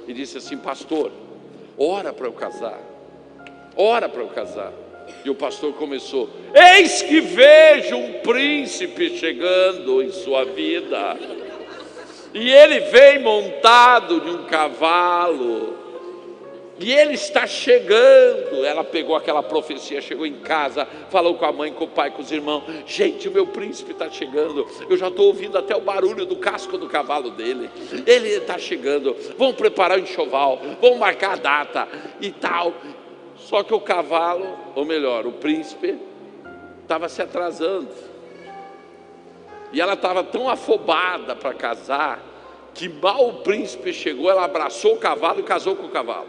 A: e disse assim: pastor, ora para eu casar, ora para eu casar. E o pastor começou: eis que vejo um príncipe chegando em sua vida, e ele vem montado de um cavalo, e ele está chegando. Ela pegou aquela profecia, chegou em casa, falou com a mãe, com o pai, com os irmãos: gente, o meu príncipe está chegando, eu já estou ouvindo até o barulho do casco do cavalo dele, ele está chegando, vamos preparar o enxoval, vamos marcar a data e tal. Só que o cavalo, ou melhor, o príncipe, estava se atrasando, e ela estava tão afobada para casar, que mal o príncipe chegou, ela abraçou o cavalo e casou com o cavalo.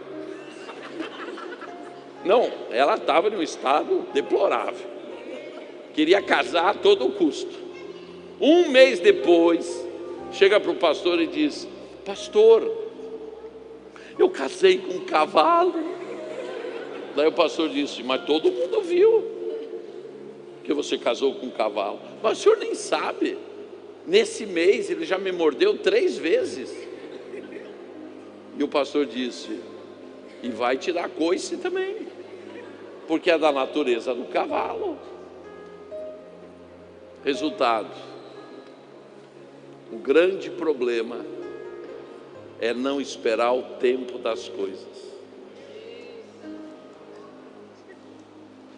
A: Não, ela estava em um estado deplorável, queria casar a todo custo. Um mês depois, chega para o pastor e diz: pastor, eu casei com um cavalo. Daí o pastor disse: mas todo mundo viu que você casou com um cavalo. Mas o senhor nem sabe, nesse mês ele já me mordeu 3 vezes. E o pastor disse: e vai tirar coice também, porque é da natureza do cavalo. Resultado: o grande problema é não esperar o tempo das coisas.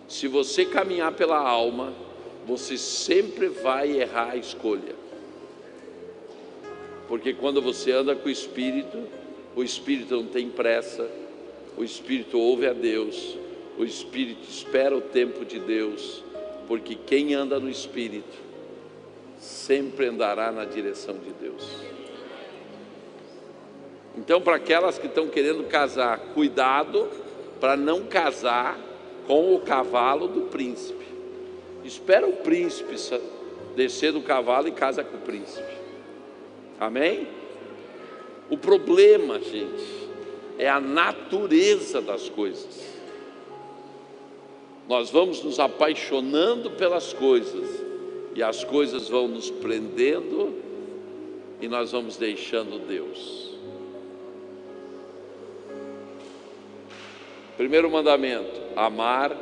A: Se você caminhar pela alma, você sempre vai errar a escolha, porque quando você anda com o Espírito não tem pressa, o Espírito ouve a Deus, o Espírito espera o tempo de Deus, porque quem anda no Espírito sempre andará na direção de Deus. Então, para aquelas que estão querendo casar, cuidado para não casar com o cavalo do príncipe. Espera o príncipe descer do cavalo e casa com o príncipe. Amém? O problema, gente, é a natureza das coisas. Nós vamos nos apaixonando pelas coisas, e as coisas vão nos prendendo, e nós vamos deixando Deus. Primeiro mandamento: amar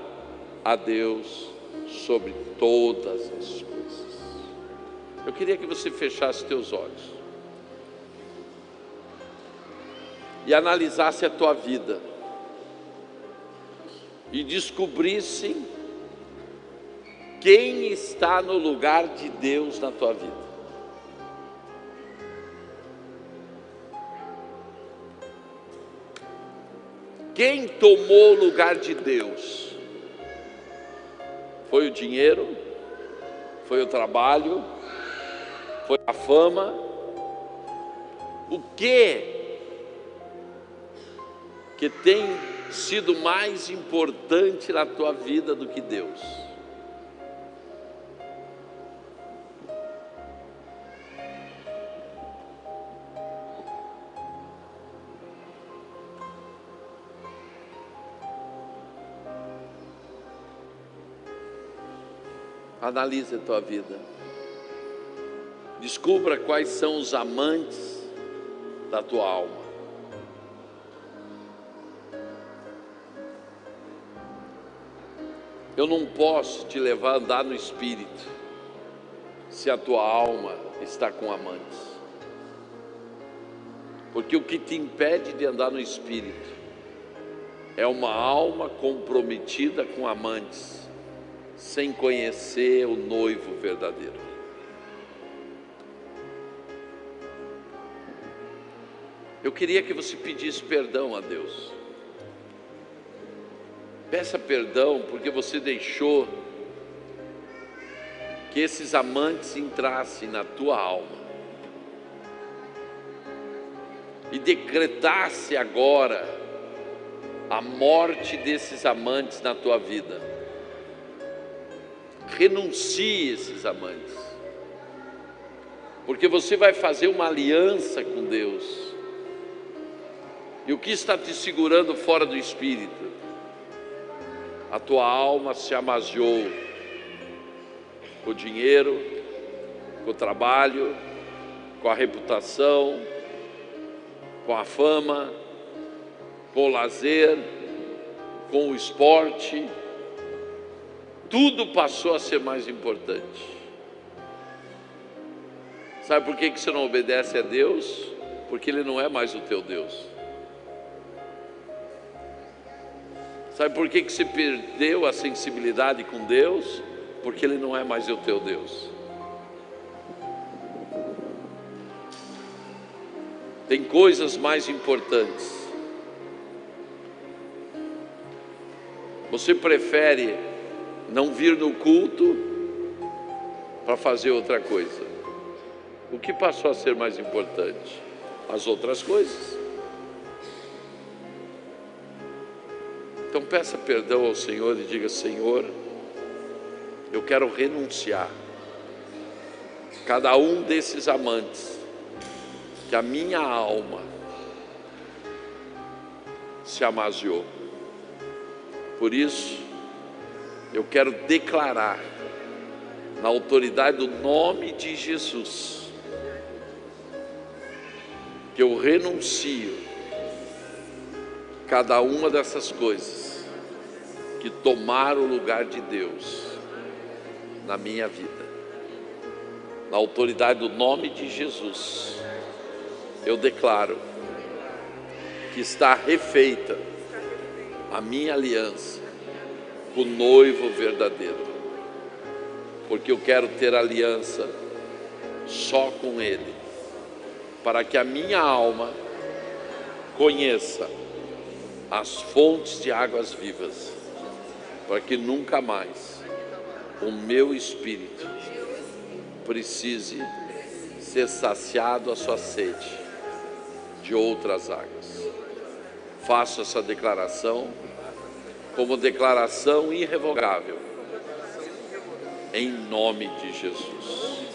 A: a Deus sobre todas as coisas. Eu queria que você fechasse teus olhos e analisasse a tua vida e descobrisse quem está no lugar de Deus na tua vida. Quem tomou o lugar de Deus? Foi o dinheiro? Foi o trabalho? Foi a fama? O que tem sido mais importante na tua vida do que Deus? Analise a tua vida, descubra quais são os amantes da tua alma. Eu não posso te levar a andar no Espírito se a tua alma está com amantes, porque o que te impede de andar no Espírito é uma alma comprometida com amantes, sem conhecer o noivo verdadeiro. Eu queria que você pedisse perdão a Deus. Peça perdão porque você deixou que esses amantes entrassem na tua alma e decretasse agora a morte desses amantes na tua vida. Renuncie esses amantes, porque você vai fazer uma aliança com Deus. E o que está te segurando fora do Espírito? A tua alma se amaziou com o dinheiro, com o trabalho, com a reputação, com a fama, com o lazer, com o esporte. Tudo passou a ser mais importante. Sabe por que você não obedece a Deus? Porque Ele não é mais o teu Deus. Sabe por que você perdeu a sensibilidade com Deus? Porque Ele não é mais o teu Deus. Tem coisas mais importantes. Você prefere não vir no culto para fazer outra coisa. O que passou a ser mais importante? As outras coisas. Então peça perdão ao Senhor e diga: Senhor, eu quero renunciar cada um desses amantes que a minha alma se amaziou. Por isso, eu quero declarar, na autoridade do nome de Jesus, que eu renuncio cada uma dessas coisas que tomaram o lugar de Deus na minha vida. Na autoridade do nome de Jesus, eu declaro que está refeita a minha aliança com o noivo verdadeiro, porque eu quero ter aliança só com Ele, para que a minha alma conheça as fontes de águas vivas, para que nunca mais o meu espírito precise ser saciado a sua sede de outras águas. Faço essa declaração como declaração irrevogável, em nome de Jesus.